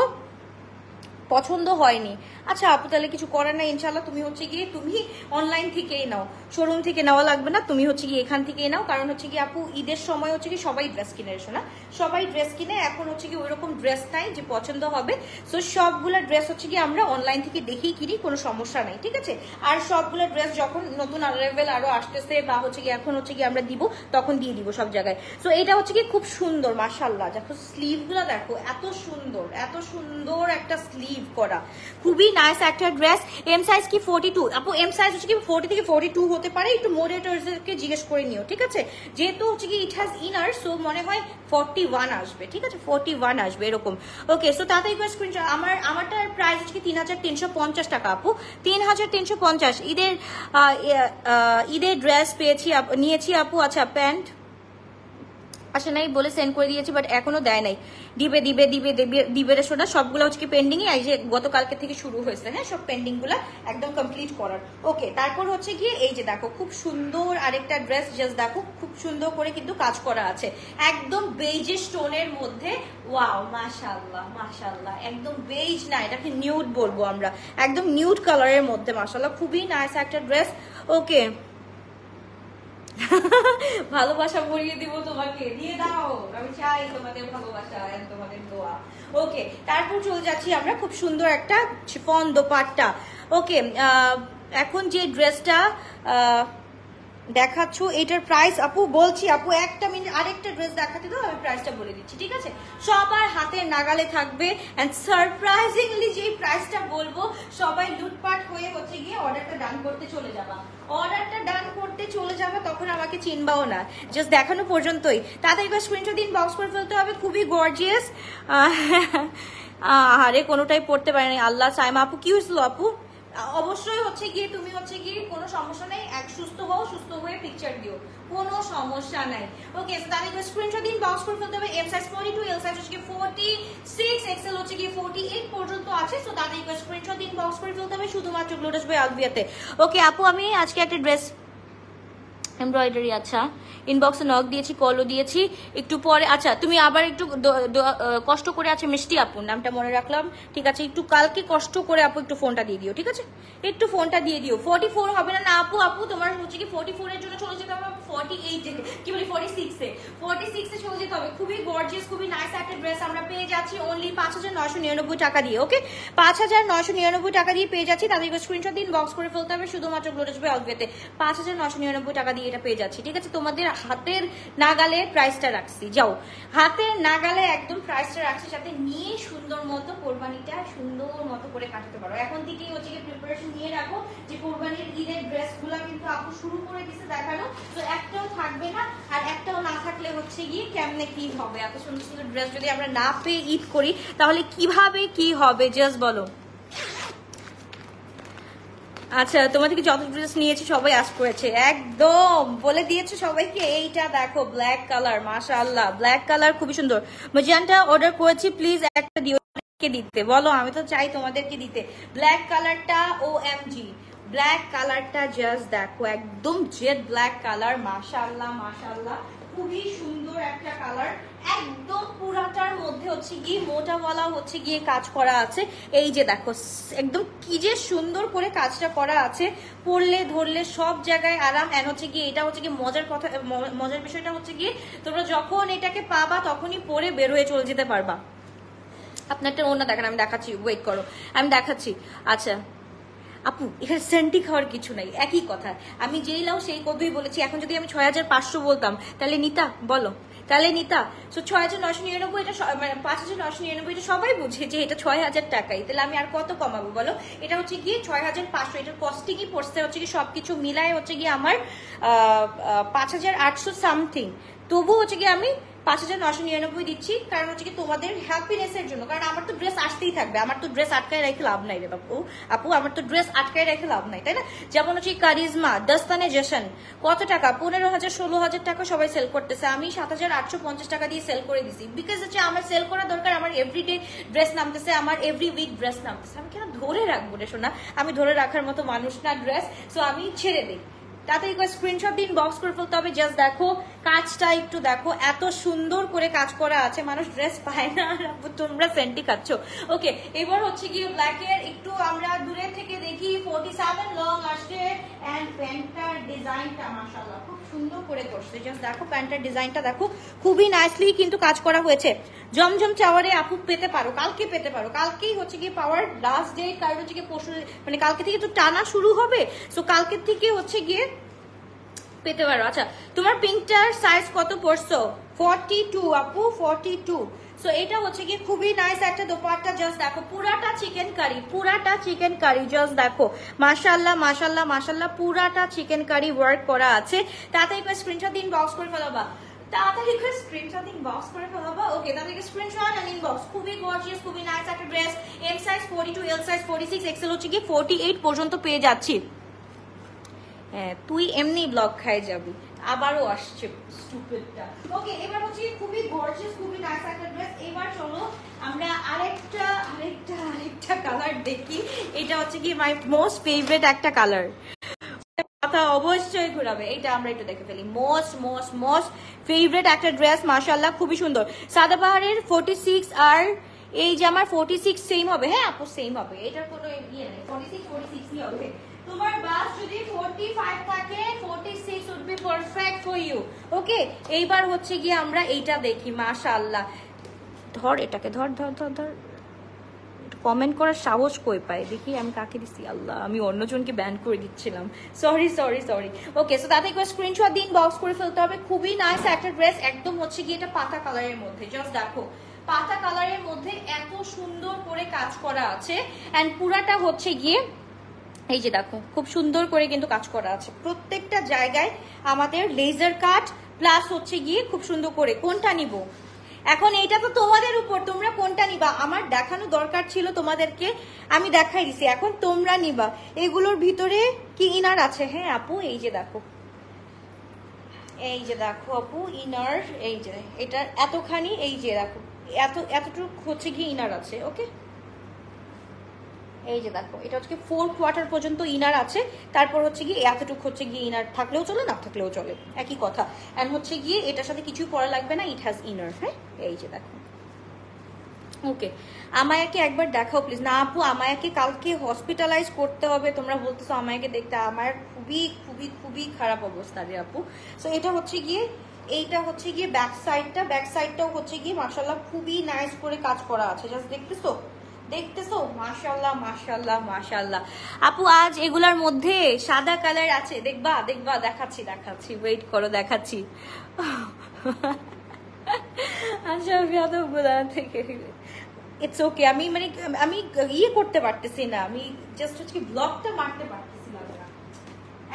পছন্দ হয়নি। আচ্ছা আপু, তাহলে কিছু করার নাই, ইনশাল্লাহ তুমি হচ্ছে গিয়ে তুমি অনলাইন থেকেই নাও, শোরুম থেকে নেওয়া লাগবে না, তুমি হচ্ছে গিয়ে এখান থেকেই নাও। কারণ হচ্ছে কি আপু, ঈদের সময় হচ্ছে কি সবাই ড্রেস কিনে এসো না, সবাই ড্রেস কিনে। এখন হচ্ছে কি ওইরকম ড্রেস নাই যে পছন্দ হবে। সো সবগুলো ড্রেস হচ্ছে কি আমরা অনলাইন থেকে দেখেই কিনি, কোনো সমস্যা নাই, ঠিক আছে? আর সবগুলো ড্রেস যখন নতুন অ্যারাইভেল আরো আসতেছে বা হচ্ছে কি এখন হচ্ছে কি আমরা দিব, তখন দিয়ে দিব সব জায়গায়। সো এটা হচ্ছে কি খুব সুন্দর মাশাআল্লাহ। দেখো স্লিভ গুলো দেখো, এত সুন্দর এত সুন্দর একটা স্লিভ করা, খুবই নাইস একটা ড্রেস। এম সাইজ কি 42? আপু এম সাইজ হচ্ছে কি 40 থেকে 42 হতে পারে, একটু মডারেটরদেরকে জিজ্ঞেস করে নিও, ঠিক আছে? যেহেতু হচ্ছে কি ইট হ্যাজ ইনার, সো মনে হয় 41 আসবে, ঠিক আছে? 41 আসবে এরকম। ওকে, সো তাতে স্ক্রিনশট। আমারটার প্রাইস হচ্ছে কি 3350 টাকা আপু, 3350। ঈদের ড্রেস পেয়েছি, নিয়েছি আপু। আচ্ছা প্যান্ট আসে নাই বলে সেন্ড করে দিয়েছি, বাট এখনো দেয় নাই। দিবে দিবে দিবে দিবে দিবে রে সোনা, সবগুলো হচ্ছে পেন্ডিং এ, এই যে গতকালকে থেকে শুরু হয়েছে, হ্যাঁ সব পেন্ডিং গুলা একদম কমপ্লিট করার। ওকে, তারপর হচ্ছে গিয়ে এই যে দেখো খুব সুন্দর আরেকটা ড্রেস, জাস্ট দেখো খুব সুন্দর করে কিন্তু কাজ করা আছে, একদম বেজ স্টোনের মধ্যে। ওয়াও, মাশাআল্লাহ মাশাআল্লাহ, একদম বেজ না, এটাকে নিউড বলবো আমরা, একদম নিউড কালারের মধ্যে মাশাআল্লাহ, খুবই নাইস একটা ড্রেস। ওকে, ভালোবাসা ভরিয়ে দিব তোমাকে, দিয়ে দাও, আমি চাই তোমাদের ভালোবাসা, তোমাদের দোয়া। ওকে, তারপর চলে যাচ্ছি আমরা খুব সুন্দর একটা শিফন দোপাট্টা। ওকে, এখন যে ড্রেসটা দেখাচ্ছ এটার প্রাইস আপু বলছি, আপু একটা মিনিট, আরেকটা ড্রেস দেখাতে দাও, আমি প্রাইসটা বলে দিচ্ছি, ঠিক আছে? সবার হাতের নাগালে থাকবে, এন্ড সারপ্রাইজিংলি যে প্রাইসটা বলবো সবাই লুটপাট হয়ে হচ্ছে গিয়ে অর্ডারটা ডান করতে চলে যাবা, অর্ডারটা ডান করতে চলে যাবা, তখন আমাকে চিনবাও না, জাস্ট দেখানো পর্যন্তই। তাড়াতাড়ি করে স্ক্রিনশট দিন, বক্স করে ফেলতে হবে, খুবই গর্জিয়াস। আরে কোনোটাই পড়তে পারেনি, আল্লাহ। সাইমা আপু কি হয়েছিল আপু? অবশ্যই হচ্ছে গিয়ে তুমি হচ্ছে গিয়ে কোনো সমস্যা নেই, এক সুস্থ হও, সুস্থ হয়ে পিকচার দিও, কোনো সমস্যা নাই। ওকে, তাহলে স্ক্রিনশট দিন, বক্স করে ফেলতে হবে। এম সাইজ 42, এল সাইজ হচ্ছে গিয়ে 46, এক্সেল হচ্ছে গিয়ে 48 পর্যন্ত আছে। সো তাহলে স্ক্রিনশট দিন, বক্স করে ফেলতে হবে শুধুমাত্র গ্লোটাস বাই আলভিয়াতে। ওকে আপু, আমি আজকে একটা ড্রেস এমব্রয়ডারি, আচ্ছা ইনবক্সে নক দিয়েছি, কলও দিয়েছি, একটু পরে। আচ্ছা তুমি আবার একটু কষ্ট করে, আছে মিষ্টি আপুর নামটা মনে রাখলাম, ঠিক আছে? একটু কালকে কষ্ট করে আপু একটু ফোনটা দিয়ে দিও, ঠিক আছে? একটু ফোনটা দিয়ে দিও। 44 হবে না, না আপু, আপু তোমার হচ্ছে কি 44 এর জন্য চলে যেতে হবে 48 কি বলি 46 এ চলে যেতে হবে। খুবই গর্জিয়াস, খুবই নাইস একটা ড্রেস আমরা পেয়ে যাচ্ছি অনলি 5999 টাকা দিয়ে। ওকে, 5999 টাকা দিয়ে পেয়ে যাচ্ছি। তাদেরকে স্ক্রিনশট দিন, বক্স করে ফেলতে হবে শুধুমাত্র গ্লোটাস বাই আলভিয়াতে। 5999 টাকা দিয়ে এটা পেয়ে যাচ্ছি, ঠিক আছে? তোমাদের হাতের নাগালে প্রাইসটা রাখছি, যাও হাতের নাগালে একদম প্রাইসটা রাখছি, সাথে নিয়ে সুন্দর মতো কোরবানিটা সুন্দর মতো করে কাটাতে পারো। এখন থেকেই হচ্ছে প্রিপারেশন নিয়ে রাখো, যে কোরবানির ঈদের ড্রেসগুলো কিন্তু আপু শুরু করে দিচ্ছে দেখানো, তো একটাও থাকবে না, আর একটাও না থাকলে হচ্ছে গিয়ে কেমনে কি হবে? এত সুন্দর সুন্দর ড্রেস যদি আমরা না পেয়ে ঈদ করি তাহলে কিভাবে কি হবে, জাস্ট বলো। আচ্ছা, তোমাদেরকে যত ড্রেস নিয়েছি সবাই আস করেছে, একদম বলে দিয়েছে সবাইকে। এইটা দেখো ব্ল্যাক কালার, মাশাআল্লাহ ব্ল্যাক কালার খুবই সুন্দর। মজিয়ানটা অর্ডার করেছি, প্লিজ একটা দিও, দিতে বলো, আমি তো চাই তোমাদেরকে দিতে। ব্ল্যাক কালারটা OMG, ব্ল্যাক কালারটা জাস্ট দেখো, একদম জেড ব্ল্যাক কালার, মাশাআল্লাহ মাশাআল্লাহ, খুবই সুন্দর একটা কালার। একদম পুরাটার মধ্যে হচ্ছে গিয়ে মোটাওয়ালা হচ্ছে গিয়ে কাজ করা আছে। এই যে দেখো একদম কি যে সুন্দর করে কাজটা করা আছে, পরলে ধরলে সব জায়গায় আরাম। এন্ড হচ্ছে গিয়ে এটা হচ্ছে গিয়ে মজার কথা, মজার বিষয়টা হচ্ছে গিয়ে তোমরা যখন এটাকে পাবা তখনই পরে বের হয়ে চলে যেতে পারবা। আপনারটা অন্য দেখেন, আমি দেখাচ্ছি, ওয়েট করো আমি দেখাচ্ছি। আচ্ছা আপু, এখানে সেন্টি খাওয়ার কিছু নাই, একই কথা, আমি যেই লাও সেই কতই বলেছি। এখন যদি আমি 6500 বলতাম তাহলে নিতা? বলো, তাহলে নিতা? সো 6999, এটা মানে 5999, এটা সবাই বুঝে যে এটা 6000 টাকাই, তাহলে আমি আর কত কমাবো বলো? এটা হচ্ছে গিয়ে 6500, এটার কস্টিংই পড়ছে হচ্ছে কি সবকিছু মিলায় হচ্ছে গিয়ে আমার 5800 সামথিং। তবু হচ্ছে গিয়ে আমি 5999 দিচ্ছি, কারণ হচ্ছে কি তোমাদের হ্যাপিনেসের জন্য। কারণ আমার তো ড্রেস আসতেই থাকবে, আমার তো ড্রেস আটকায় রেখে লাভ নাই রে বাপু, আপু আমার তো ড্রেস আটকায় রেখে লাভ নাই, তাই না? যেমন হচ্ছে কারিজমা, দস্তানে জেশন, কত টাকা? 15000 16000 টাকা সবাই সেল করতেছে, আমি 7850 টাকা দিয়ে সেল করে দিছি। বিকজ হচ্ছে আমার সেল করা দরকার, আমার এভরিডে ড্রেস নামতেছে, আমার এভরি উইক ড্রেস নামতেছে, আমি কেন ধরে রাখবো রে শোনা? আমি ধরে রাখার মতো মানুষ না ড্রেস, সো আমি ছেড়ে দিই। তাতে স্ক্রিনশট দিন, বক্স করে ফেলতে হবে। জাস্ট দেখো কাজটা একটু দেখো, এত সুন্দর করে কাজ করা আছে, মানুষ ড্রেস পায় না, তোমরা সেন্টি খাচ্ছ। ওকে, এবার হচ্ছে গিয়ে ব্ল্যাক এর একটু আমরা দূরে থেকে দেখি। 47 লং আসছে, এন্ড প্যান্টটার ডিজাইনটা মাশাআল্লাহ খুব সুন্দর করে করছে। জাস্ট দেখো প্যান্টটার ডিজাইনটা দেখো, খুবই নাইসলি কিন্তু কাজ করা হয়েছে। জমজম চাওয়ারে আপু পেতে পারো, কালকে পেতে পারো, কালকেই হচ্ছে গিয়ে পাওয়ার লাস্ট ডেট, কারণ হচ্ছে গিয়ে পরশু মানে কালকে থেকে তো টানা শুরু হবে, সো কালকের থেকে হচ্ছে গিয়ে পেতে পারো। আচ্ছা, তোমার পিঙ্কটার সাইজ কত পড়ছো? 42 আপু, 42। সো এটা হচ্ছে গিয়ে খুবই নাইস একটা দোপাট্টা। জাস্ট দেখো পুরাটা চিকেন কারি, পুরাটা চিকেন কারি, জাস্ট দেখো মাশাআল্লাহ মাশাআল্লাহ মাশাআল্লাহ, পুরাটা চিকেন কারি ওয়ার্ক করা আছে। তাতে একবার স্ক্রিনশট দিন, বক্স করে ফেলাবা, তাড়াতাড়ি করে স্ক্রিনশট দিন, বক্স করে ফেলাবা। ওকে, তাদেরকে স্ক্রিনশট এন্ড ইনবক্স। খুবই গর্জিয়াস, খুবই নাইস একটা dress. M size 42, L size 46, XL হচ্ছে গিয়ে 48 পর্যন্ত পেয়ে যাচ্ছি। হ্যাঁ, তুই এমনি ব্লগ খাই যাবি, আবারও আসছে স্টুপিডটা। ওকে, এবার হচ্ছে খুবই গর্জিয়াস, খুবই নাইস একটা ড্রেস। এবার চলো আমরা আরেকটা কালার দেখি। এটা হচ্ছে কি মাই মোস্ট ফেভারিট একটা কালার, কথা অবশ্যই ঘুরাবে। এটা আমরা একটু দেখে ফেলি। মোস্ট মোস্ট মোস্ট ফেভারিট একটা ড্রেস, মাশাআল্লাহ খুবই সুন্দর। সাদাবাহারের 46 আর এই যে আমার 46 সেম হবে। হ্যাঁ আপু সেম হবে, এটার কোনো ইয়ে নেই, 46ই হবে। তোমার বাস যদি 45 থাকে 46 would be perfect for you. Okay, এইবার হচ্ছে গিয়ে আমরা এইটা দেখি। মাশাআল্লাহ, ধর এটাকে, ধর ধর ধর ধর। কমেন্ট করার সাহস কই পায় দেখি, আমি কাকে দিচ্ছি, আল্লাহ আমি অন্যজনকে ব্যান করে দিচ্ছিলাম, সরি সরি সরি। ওকে, সো তাতে করে স্ক্রিনশট দিন, বক্স করে ফেলতে হবে। খুবই নাইস একটা ড্রেস, একদম হচ্ছে গিয়ে এটা পাতা কালারের মধ্যে। জাস্ট দেখো পাতা কালারের মধ্যে এত সুন্দর করে কাজ করা আছে, অ্যান্ড পুরাটা হচ্ছে গিয়ে এই যে দেখো খুব সুন্দর করে কিন্তু কাজ করা আছে প্রত্যেকটা জায়গায়। আমাদের লেজার কাট প্লাস হচ্ছে গিয়ে খুব সুন্দর করে। কোনটা নিব এখন, এইটা তো তোমাদের উপর, তোমরা কোনটা নিবা। আমার দেখানো দরকার ছিল তোমাদেরকে, আমি দেখাই দিছি, এখন তোমরা নিবা। এগুলোর ভিতরে কি ইনার আছে? হ্যাঁ আপু এই যে দেখো, এই যে দেখো আপু ইনার, এই যে এটার এতখানি, এই যে দেখো এতটুকু হচ্ছে গিয়ে ইনার আছে। ওকে, এই যে দেখো এটা হচ্ছে 4 কোয়ার্টার পর্যন্ত ইনার আছে, তারপর হচ্ছে গিয়ে এতটুকু হচ্ছে গিয়ে ইনার থাকলেও চলে, না থাকলেও চলে, একই কথা। এন্ড হচ্ছে গিয়ে এটার সাথে কিছুই পরা লাগবে না, ইট হ্যাজ ইনার। হ্যাঁ এই যে দেখো। ওকে, আমায়াকে একবার দেখাও প্লিজ। না আপু আমায়াকে কালকে হসপিটালাইজ করতে হবে, তোমরা বলতেছো আমায়াকে দেখতে। আমার খুবই খুবই খুবই খারাপ অবস্থা রে আপু। সো এটা হচ্ছে গিয়ে, এইটা হচ্ছে গিয়ে ব্যাক সাইডটাও হচ্ছে গিয়ে মাশাআল্লাহ খুবই নাইস করে কাজ করা আছে। জাস্ট দেখতেছো মাশাআল্লাহ মাশাআল্লাহ মাশাআল্লাহ। আপু আজ এগুলার মধ্যে সাদা কালার আছে, দেখবা দেখাচ্ছি, ওয়েট করো দেখাচ্ছি। আচ্ছা গুলা থেকে ইটস ওকে। আমি মানে আমি ইয়ে করতে পারতেছি না, আমি জাস্ট হচ্ছে ব্লগটা মারতে পারতেছি না,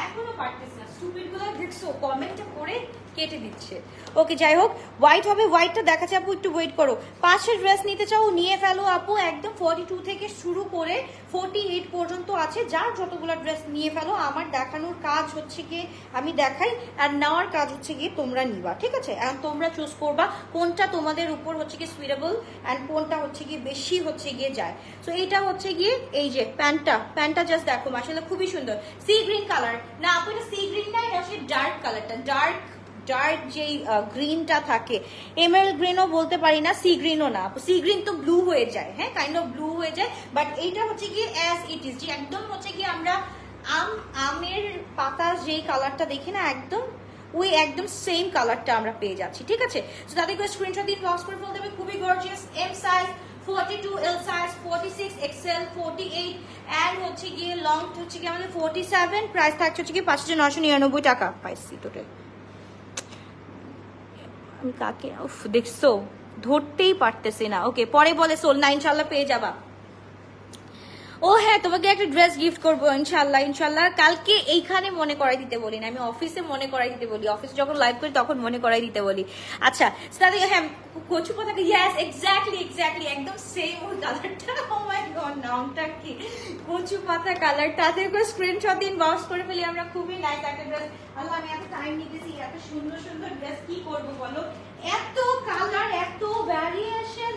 এখনো পারতেছি না। স্টুপিড গুলো দেখছো কমেন্টটা করে কেটে দিচ্ছে। ওকে যাই হোক, হোয়াইট হবে, হোয়াইটটা দেখাচ্ছে আপু, একটু ওয়েট করো। 5 ড্রেস নিতে চাও নিয়ে ফেলো আপু, একদম 42 থেকে শুরু করে 48 পর্যন্ত আছে, যার যতগুলো ড্রেস নিয়ে ফেলো। আমার দেখানোর কাজ হচ্ছে গিয়ে আমি দেখাই, আর নেওয়ার কাজ হচ্ছে গিয়ে তোমরা নিবা, ঠিক আছে? আর তোমরা চুজ করবা কোনটা তোমাদের উপর হচ্ছে গিয়ে সুইটেবল অ্যান্ড কোনটা হচ্ছে গিয়ে বেশি হচ্ছে গিয়ে যায়। সো এইটা হচ্ছে গিয়ে এই যে প্যান্টটা জাস্ট দেখো মাশাআল্লাহ খুবই সুন্দর। সি গ্রিন কালার, না আপু এটা সি গ্রিন না, এটা হচ্ছে ডার্ক কালারটা, ডার্ক যেই গ্রিনটা থাকে, এমেরাল্ড গ্রিনও বলতে পারি না, সি গ্রিনও না। সি গ্রিন তো ব্লু হয়ে যায়, হ্যাঁ কাইন্ড অফ ব্লু হয়ে যায়, বাট এইটা হচ্ছে গিয়ে অ্যাজ ইট ইজ, যে একদম হচ্ছে গিয়ে আমরা আমের পাতা যেই কালারটা দেখি না, একদম ওই একদম সেম কালারটা আমরা পেয়ে যাচ্ছি, ঠিক আছে? তো তাদের করে স্ক্রিনশট দিন, বক্স করে ফেলতে হবে। খুবই gorgeous, M size 42, L size 46, XL 48, and হচ্ছে গিয়ে লং হচ্ছে গিয়ে আমাদের 47। প্রাইস থাকছে হচ্ছে গিয়ে 5999 টাকা পাইছি টোটাল। আমি কাকে দেখছো ধরতেই পারতেছি না। ওকে, পরে বলে সোল না, ইনশাল্লাহ পেয়ে যাবা। ও হ্যাঁ, তোমাকে একটা ড্রেস গিফট করবো ইনশাল্লাহ ইনশাল্লাহ। কালকে এইখানে মনে করাই দিতে বলি না, আমি অফিসে মনে করাই দিতে বলি, অফিসে যখন লাইভ করি তখন মনে করাই দিতে বলি। আচ্ছা হ্যাঁ, কচু পাতাকে, ইয়েস এক্স্যাক্টলি একদম সেম ওই কালারটা। ও মাই গড, নামটা কি, কচু পাতা কালার। তাদের করে স্ক্রিনশট দিন, বক্স করে ফেলি আমরা। খুবই নাইস একটা ড্রেস। আল্লাহ আমি এত টাইম নিতেছি, এত সুন্দর সুন্দর ড্রেস কি করবো বলো, এত কালার এত ভ্যারিয়েশন,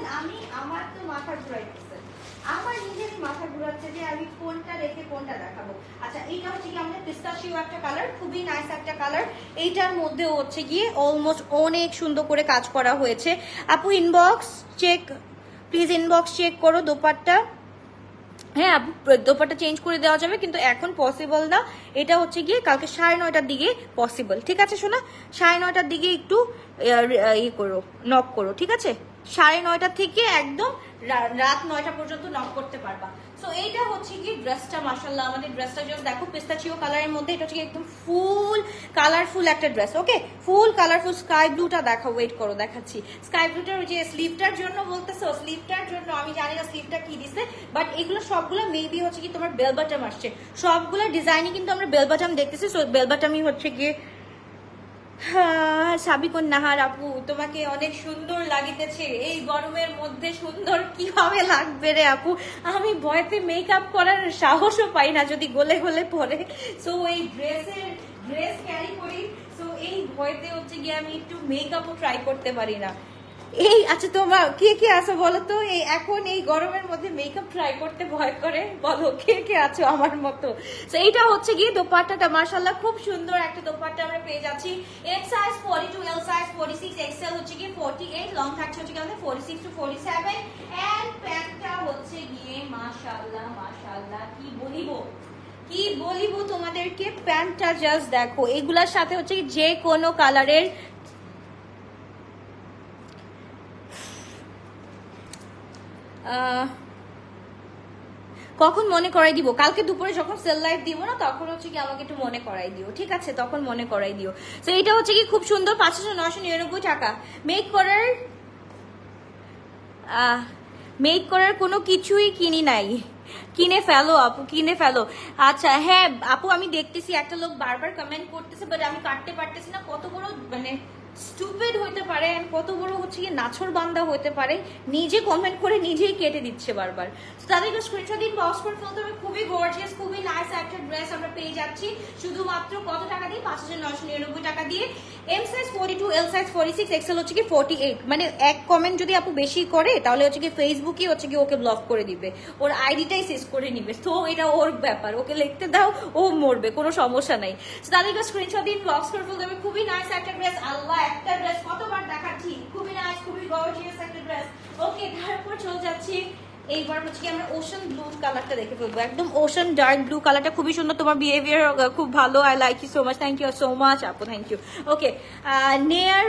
আমার তো মাথা ঘুরাইতেছে, আমার নিজেরই মাথা ঘুরাচ্ছে যে আমি কোনটা রেখে কোনটা দেখাবো। আচ্ছা এইটা হচ্ছে কি আমাদের পিস্তাশিও একটা কালার, খুবই নাইস একটা কালার। এইটার মধ্যে হচ্ছে গিয়ে অলমোস্ট অনেক সুন্দর করে কাজ করা হয়েছে। আপু inbox check please, inbox check করো দোপাট্টা। হ্যাঁ আপু দোপাট্টা চেঞ্জ করে দেওয়া যাবে, কিন্তু এখন পসিবল না। এটা হচ্ছে গিয়ে কালকে 9:30টার দিকে পসিবল, ঠিক আছে শোনা? 9:30টার দিকে একটু ইয়ে করো, নক করো, ঠিক আছে? 9:30 থেকে একদম রাত 9টা পর্যন্ত নক করতে পারবা। সো এইটা হচ্ছে কি ড্রেসটা, মাশাআল্লাহ আমাদের ড্রেসটা জাস্ট দেখো, পিস্তাচিও কালারের মধ্যে। এটা হচ্ছে একদম ফুল কালারফুল একটা ড্রেস। ওকে, ফুল কালারফুল। স্কাই ব্লুটা দেখো, ওয়েট করো দেখাচ্ছি। স্কাই ব্লুটার ওই যে স্লিভটার জন্য বলতেছো, স্লিভটার জন্য আমি জানি না স্লিভটা কি দিছে, বাট এগুলো সবগুলো মেবি হচ্ছে কি তোমার বেল বাটম আসছে, সবগুলো ডিজাইনই কিন্তু আমরা বেল বাটম দেখতেছি। সো বেল বাটমই হচ্ছে গিয়ে। সাবিকুন নাহার আপু, তোমাকে অনেক সুন্দর লাগিতেছে এই গরমের মধ্যে। সুন্দর কিভাবে লাগবে রে আপু, আমি ভয়তে মেকআপ করার সাহসও পাই না যদি গলে গলে পড়ে। সো এই ড্রেস ক্যারি করি, সো এই ভয়তে হচ্ছে গিয়ে আমি একটু মেকআপও ট্রাই করতে পারি না। এই আচ্ছা তোমার কে কে আছো বলো তো, এই এখন এই গরমের মধ্যে মেকআপ ট্রাই করতে ভয় করে, বলো কে কে আছো আমার মতো। তো এইটা হচ্ছে গিয়ে দোপাট্টাটা মাশাআল্লাহ খুব সুন্দর একটা দোপাট্টা আমরা পেয়ে যাচ্ছি। M size 42, L size 46, XL হচ্ছে গিয়ে 48, লং থাকছে হচ্ছে গিয়ে 46 to 47 এন্ড প্যান্টটা হচ্ছে গিয়ে মাশাআল্লাহ মাশাআল্লাহ কি বলিব তোমাদেরকে, প্যান্টটা জাস্ট দেখো, এগুলার সাথে হচ্ছে যে কোনো কালারের কখন মনে করাই দিব, কালকে দুপুরে যখন সেল লাইভ দিব না তখন হচ্ছে কি আমাকে একটু মনে করাই দিও, ঠিক আছে? তখন মনে করাই দিও। তো এটা হচ্ছে কি খুব সুন্দর 5999 টাকা। মেক করার কোনো কিছুই কিনি নাই, কিনে ফেলো আপু, কিনে ফেলো। আচ্ছা হ্যাঁ আপু, আমি দেখতেছি একটা লোক বারবার কমেন্ট করতেছে, বাট আমি কাটতে পারতেছি না। কত বড় মানে স্টুপিড হইতে পারে, কত বড় হচ্ছে কি নাছর বান্দা হইতে পারে, নিজে কমেন্ট করে নিজেই কেটে দিচ্ছে বারবার। তাদেরকে স্ক্রিনশট দিন, বক্স করে ফেলতে হবে। খুবই গর্জিয়াস, খুবই নাইস একটা ড্রেস আমরা পেয়ে যাচ্ছি শুধুমাত্র কত টাকা দিয়ে? 5999 টাকা দিয়ে। M size 42, L size 46, XL হচ্ছে কি 48। মানে এক কমেন্ট যদি আপু বেশি করে তাহলে হচ্ছে কি ফেসবুকে হচ্ছে কি ওকে ব্লক করে দিবে, ওর আইডিটাই শেষ করে নিবে। তো এটা ওর ব্যাপার, ওকে লিখতে দাও, ও মরবে, কোনো সমস্যা নাই। তাদেরকে স্ক্রিনশট দিন, বক্স করে ফেলতে হবে। খুবই নাইস একটা ড্রেস, আল্লাহ একটা ড্রেস কতবার দেখাচ্ছি, খুবই নাইস, খুবই গর্জিয়াস একটা ড্রেস। ওকে, তারপর চলে যাচ্ছি এইবার হচ্ছে কি আমরা ওশান ব্লু কালারটা দেখে ফেলবো, একদম ওশান ডার্ক ব্লু কালারটা খুবই সুন্দর। তোমার বিহেভিয়ার খুব ভালো, I like you so much, thank you so much আপু, থ্যাংক ইউ। ওকে, নেয়ার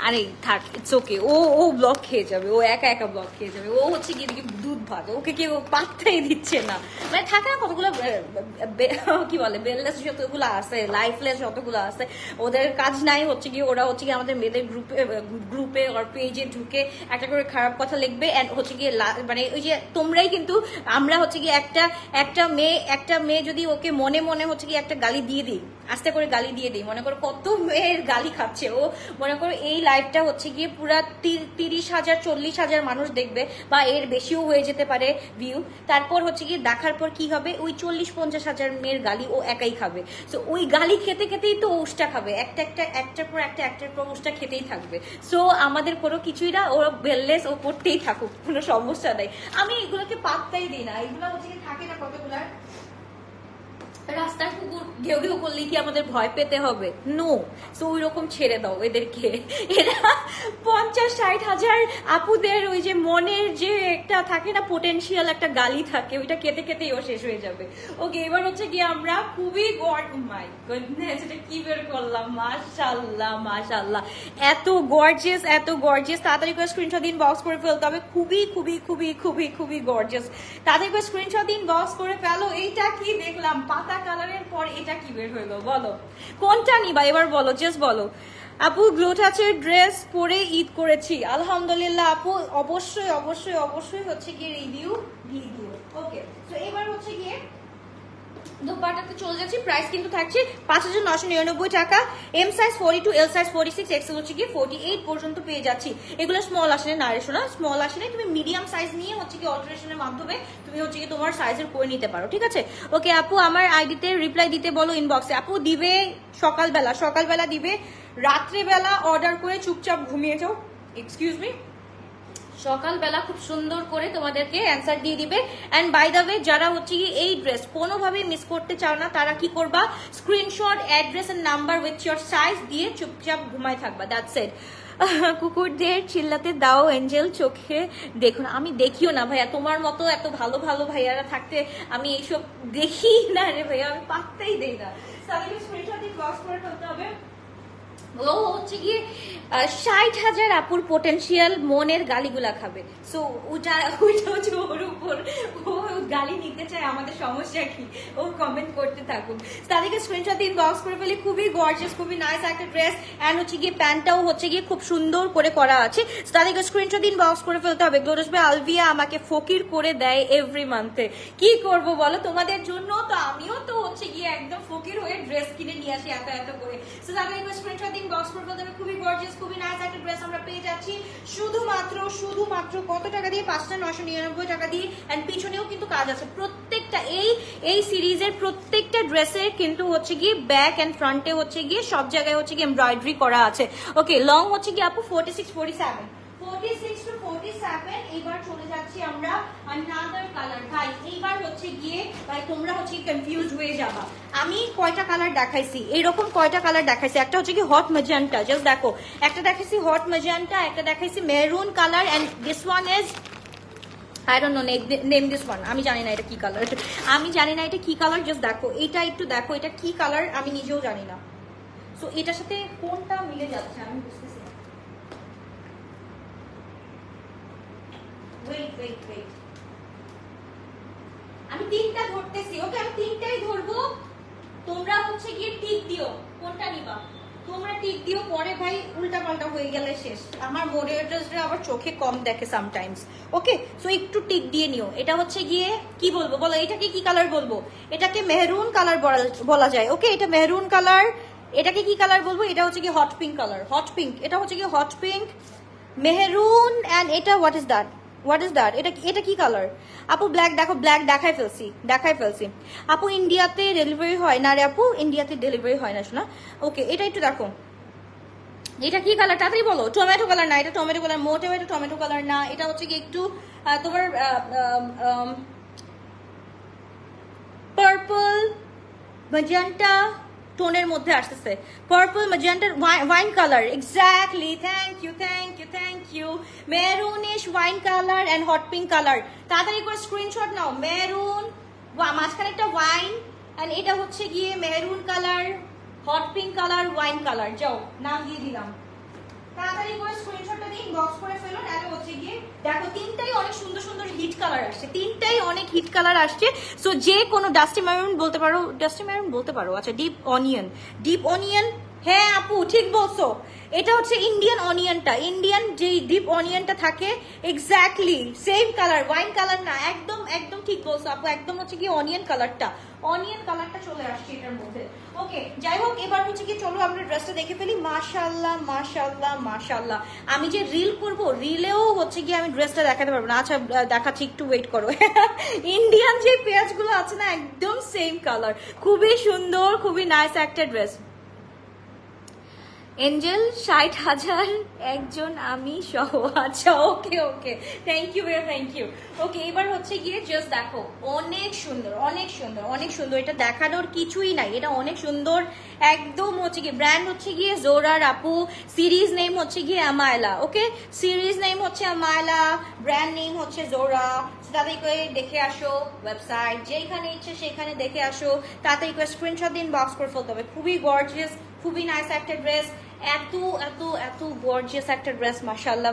আরে থাক, ইটস ওকে, ও ব্লক খেয়ে যাবে, ও একা একা ব্লক খেয়ে যাবে। ও হচ্ছে কি দুধ ভাত, ওকে কেউ পাত্তাই দিচ্ছে না। মানে থাকে না কতগুলো কি বলে বেললেস যতগুলো আছে, লাইফলেস যতগুলো আছে, ওদের কাজ নাই হচ্ছে কি, ওরা হচ্ছে কি আমাদের মেয়েদের গ্রুপে আর পেজে ঢুকে একটা করে খারাপ কথা লিখবে। এন্ড হচ্ছে কি মানে ওই যে তোমরাই কিন্তু, আমরা হচ্ছে কি একটা মেয়ে যদি ওকে মনে মনে হচ্ছে কি একটা গালি দিয়ে দিই, আস্তে করে গালি দিয়ে দিই, মনে করো কত মেয়ের গালি খাচ্ছে ও, মনে করো এই লাইভটা হচ্ছে গিয়ে পুরা 30,000 40,000 মানুষ দেখবে, বা এর বেশিও হয়ে যেতে পারে ভিউ। তারপর হচ্ছে গিয়ে দেখার পর কি হবে, ওই 40-50 হাজার মেয়ের গালি ও একাই খাবে। সো ওই গালি খেতে খেতেই তো উষ্টা খাবে, একটার পর উষ্টা খেতেই থাকবে। সো আমাদের কোনো কিছুই না, ও বেললেস, ও করতেই থাকুক, কোনো সমস্যা নাই। আমি এগুলোকে পাত্তাই দিই না, এগুলো হচ্ছে কি থাকে না কতগুলার রাস্তার কুকুর ঘেউ ঘেউ করলে কি আমাদের ভয় পেতে হবে? নো। সো ওই রকম ছেড়ে দাও এদেরকে। এরা 50-60 হাজার আপুদের ওই যে মনের যে একটা থাকে না পোটেনশিয়াল একটা গালি থাকে, ওইটা খেতে খেতেই ও শেষ হয়ে যাবে। ওকে, এবার হচ্ছে কি আমরা খুবই মাই গডনেস, এটা কি বের করলাম, মাশাআল্লাহ মাশাআল্লাহ, এত গর্জিয়াস এত গর্জিয়াস। তাড়াতাড়ি করে স্ক্রিনশট দিন, বক্স করে ফেলতে হবে। খুবই খুবই খুবই খুবই খুবই গর্জিয়াস, তাড়াতাড়ি করে স্ক্রিনশট দিন, বক্স করে ফেলো। এইটা কি দেখলাম পাতা কালারের পর, এটা কি বের হইলো বলো, কোনটা নিবা এবার বলো, জাস্ট বলো। আপু গ্লো টাচের ড্রেস পরে ঈদ করেছি আলহামদুলিল্লাহ আপু, অবশ্যই অবশ্যই অবশ্যই হচ্ছে গিয়ে রিভিউ ভিডিও। ওকে, তো এবার হচ্ছে গিয়ে দোপাট্টাতে চলে যাচ্ছি। প্রাইস কিন্তু থাকছে 5999 টাকা। M size 42, L size 46, XL হচ্ছে কি 48 পর্যন্ত পেয়ে যাচ্ছি। এগুলো স্মল আসে না, না স্মল আসে না, তুমি মিডিয়াম সাইজ নিয়ে হচ্ছে কি অল্টারেশনের মাধ্যমে তুমি হচ্ছে কি তোমার সাইজের করে নিতে পারো, ঠিক আছে? ওকে আপু, আমার আইডিতে রিপ্লাই দিতে বলো ইনবক্সে। আপু দিবে সকালবেলা দিবে, রাত্রেবেলা অর্ডার করে চুপচাপ ঘুমিয়ে যাও, এক্সকিউজ মি, সকালবেলা খুব সুন্দর করে তোমাদেরকে অ্যান্সার দিয়ে দিবে। অ্যান্ড বাই দ্য ওয়ে, যারা হচ্ছে কি এই ড্রেস কোনোভাবেই মিস করতে চাও না, তারা কি করবা, screenshot, address and number with your size দিয়ে চুপচাপ ঘুমায় থাকবা, দ্যাটস ইট। কুকুরদের চিল্লাতে দাও এঞ্জেল, চোখে দেখুন। আমি দেখিও না ভাইয়া, তোমার মতো এত ভালো ভালো ভাইয়ারা থাকতে আমি এইসব দেখি না রে ভাইয়া, আমি পাত্তাই দেই না। তাহলে স্ক্রিনশট দিয়ে ক্রস করে ফেলতে হবে। ও হচ্ছে গিয়ে 60,000 আপুর পোটেনশিয়াল মনের গালিগুলা খাবে। সো ওইটা হচ্ছে ওর উপর, ও গালি নিতে চায়, আমাদের সমস্যা কি, ও কমেন্ট করতে থাকুক। তাদেরকে স্ক্রিনশট দিন, বক্স করে ফেলি। খুবই গর্জিয়াস, খুবই নাইস একটা ড্রেস। অ্যান্ড হচ্ছে গিয়ে প্যান্টটাও হচ্ছে গিয়ে খুব সুন্দর করে করা আছে। তাদেরকে স্ক্রিনশট দিন, বক্স করে ফেলতে হবে। গ্লোরাস ভাই আলভিয়া আমাকে ফকির করে দেয় এভরি মান্থে, কি করব বলো, তোমাদের জন্য তো আমিও তো হচ্ছে গিয়ে একদম ফকির হয়ে ড্রেস কিনে নিয়ে আসি এত এত করে। সো তাদেরকে স্ক্রিনশট দিন, বক্স করে ফেলতে হবে। খুবই গর্জিয়াস, খুবই নাইস একটা ড্রেস আমরা পেয়ে যাচ্ছি শুধুমাত্র কত টাকা দিয়ে? 5999 টাকা দিয়ে। এন্ড পিছনেও কিন্তু কাজ আছে, প্রত্যেকটা প্রত্যেকটা এই সিরিজের প্রত্যেকটা ড্রেসের কিন্তু হচ্ছে গিয়ে ব্যাক অ্যান্ড ফ্রন্টে হচ্ছে গিয়ে সব জায়গায় হচ্ছে গিয়ে এমব্রয়ডারি করা আছে। ওকে, লং হচ্ছে গিয়ে আপু 46 to 47। এইবার চলে যাচ্ছি আমরা another কালার। ভাই এইবার হচ্ছে গিয়ে ভাই তোমরা হচ্ছে কনফিউজড হয়ে যাবা। আমি কয়টা কালার দেখাইছি, এইরকম কয়টা কালার দেখাইছি। একটা হচ্ছে কি হট ম্যাজেন্টা, জাস্ট দেখো, একটা দেখাইছি হট ম্যাজেন্টা, একটা দেখাইছি maroon colour, and this one is I don't know name this one। আমি জানি না এটা কি কালার, আমি জানি না এটা কি কালার। জাস্ট দেখো, এটা একটু দেখো এটা কি কালার, আমি নিজেও জানি না। সো এটার সাথে কোনটা মিলে যাচ্ছে আমি বুঝতেছি না। ওয়েট আমি তিনটা ধরতেছি। ওকে, আমি তিনটাই ধরবো, তোমরা হচ্ছে গিয়ে টিক দিও কোনটা নিবা। তোমরা টিক দিও, পরে ভাই উল্টা পাল্টা হয়ে গেলে শেষ। আমার মডারেটরসরা আবার চোখে কম দেখে সামটাইমস। ওকে, সো একটু টিক দিয়ে নিও। এটা হচ্ছে গিয়ে কি বলবো বলো, এটাকে কি কালার বলবো? এটাকে মেহরুন কালার বলা যায়। ওকে, এটা মেহরুন কালার। এটাকে কি কালার বলবো? এটা হচ্ছে কি hot pink colour, hot pink. এটা হচ্ছে কি হট পিঙ্ক, মেহরুন, এন্ড এটা হোয়াট ইজ দ্যাট, এটা কি কালার? আপু ব্ল্যাক, দেখো ব্ল্যাক দেখাই ফেলছি। আপু ইন্ডিয়াতে ডেলিভারি হয় না রে আপু, ইন্ডিয়াতে ডেলিভারি হয় না শোনা। ওকে, এটা একটু দেখো, এটা কি কালার তাড়াতাড়ি বলো। টমেটো কালার না, এটা টমেটো কালার মোটেও, এটা টমেটো কালার না। এটা হচ্ছে কি একটু তোমার পার্পল ম্যাজেন্টা টোনের মধ্যে আসতেছে, পার্পল ম্যাজেন্টার wine colour. Exactly, thank you. Maroonish wine colour and hot pink colour. তাড়াতাড়ি করে স্ক্রিনশট নাও। মেরুন, মাঝখানে একটা ওয়াইন, এন্ড এটা হচ্ছে গিয়ে maroon colour, hot pink colour, wine colour. যাও, নাম দিয়ে দিলাম। তাড়াতাড়ি করে স্ক্রিনশটটা দিয়ে ইনবক্স করে ফেলো। তাহলে হচ্ছে গিয়ে দেখো, তিনটাই অনেক সুন্দর সুন্দর হিট কালার আসছে, তিনটাই অনেক হিট কালার আসছে। সো যে কোনো ডাস্টি মেরুন বলতে পারো, আচ্ছা ডিপ অনিয়ন। হ্যাঁ আপু ঠিক বলছো, এটা হচ্ছে ইন্ডিয়ান অনিয়নটা, ইন্ডিয়ান যে ডিপ অনিয়নটা থাকে, exactly same colour, wine colour না। একদম ঠিক বলছো আপু, একদম হচ্ছে কি অনিয়ন কালারটা চলে আসছে এটার মধ্যে। ওকে, যাই হোক, এবার হচ্ছে কি চলো আমরা ড্রেসটা দেখে ফেলি। মাশাআল্লাহ। আমি যে রিল করবো, রিলেও হচ্ছে কি আমি ড্রেসটা দেখাতে পারবো না। আচ্ছা দেখাচ্ছি, একটু ওয়েট করো। ইন্ডিয়ান যে পেঁয়াজগুলো আছে না, একদম সেম কালার, খুবই সুন্দর, খুবই নাইস একটা ড্রেস। এঞ্জেল 60,000 একজন আমি সহ। আচ্ছা ওকে, থ্যাংক ইউ। ওকে, এবার হচ্ছে গিয়ে জাস্ট দেখো, অনেক সুন্দর। এটা দেখানোর কিছুই নাই, এটা অনেক সুন্দর একদম। হচ্ছে গিয়ে ব্র্যান্ড হচ্ছে গিয়ে জোরার আপু, সিরিজ নেম হচ্ছে গিয়ে আমায়লা। ওকে, সিরিজ নেম হচ্ছে আমায়লা, ব্র্যান্ড নেম হচ্ছে জোরা। তাড়াতাড়ি করে দেখে আসো, ওয়েবসাইট যেখানে ইচ্ছে সেখানে দেখে আসো। তাড়াতাড়ি করে স্ক্রিনশট দিন, বক্স করে ফেলতে হবে। খুবই গর্জিয়াস, খুবই নাইস একটা ড্রেস, এত গর্জিয়াস একটা ড্রেস। মাশাআল্লাহ।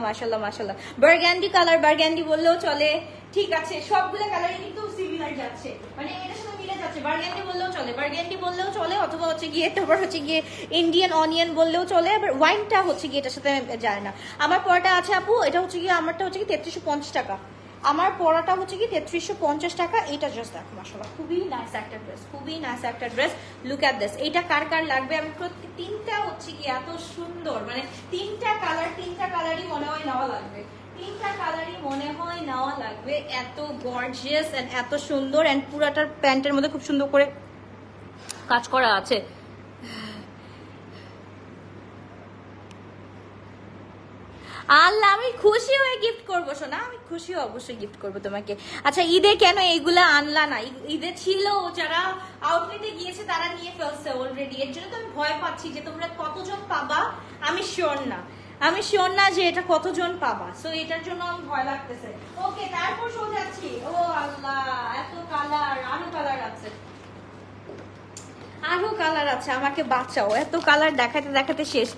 বার্গান্ডি কালার, বার্গান্ডি বললেও চলে, ঠিক আছে। সবগুলো কালারই কিন্তু সিমিলার যাচ্ছে, মানে এটার সাথে মিলে যাচ্ছে। বার্গান্ডি বললেও চলে, অথবা হচ্ছে গিয়ে তারপর হচ্ছে গিয়ে ইন্ডিয়ান অনিয়ন বললেও চলে। আবার ওয়াইনটা হচ্ছে গিয়ে এটার সাথে যায় না। আমার পরাটা আছে আপু, এটা হচ্ছে গিয়ে আমারটা হচ্ছে কি 3350 টাকা। আমার পরাটা হচ্ছে কি 3350 টাকা। এটা জাস্ট দেখো, মাশাআল্লাহ, খুবই নাইস একটা ড্রেস। Look at this. এটা কার লাগবে? আমি প্রত্যেক তিনটা হচ্ছে কি এত সুন্দর, মানে তিনটা কালারই মনে হয় নেওয়া লাগবে। এত গর্জিয়াস এন্ড এত সুন্দর, এন্ড পুরাটার প্যান্টের মধ্যে খুব সুন্দর করে কাজ করা আছে। আল্লাহ, আমি খুশি হয়ে গিফট করবো সোনা, অবশ্যই গিফট করবো তোমাকে। আচ্ছা, ঈদে কেন এইগুলা আনলা না? ঈদে ছিল, যারা আউটলেটে গিয়েছে তারা নিয়ে ফেলছে অলরেডি। এর জন্য তো আমি ভয় পাচ্ছি যে তোমরা কতজন পাবা। আমি শিওর না যে এটা কতজন পাবা, সো এটার জন্য আমি ভয় লাগতেছে। ওকে, তারপর সোজাচ্ছি। ও আল্লাহ, এত কালার, আরো কালার আছে, আমাকে বাঁচাও। এত কালার দেখাতে শেষ।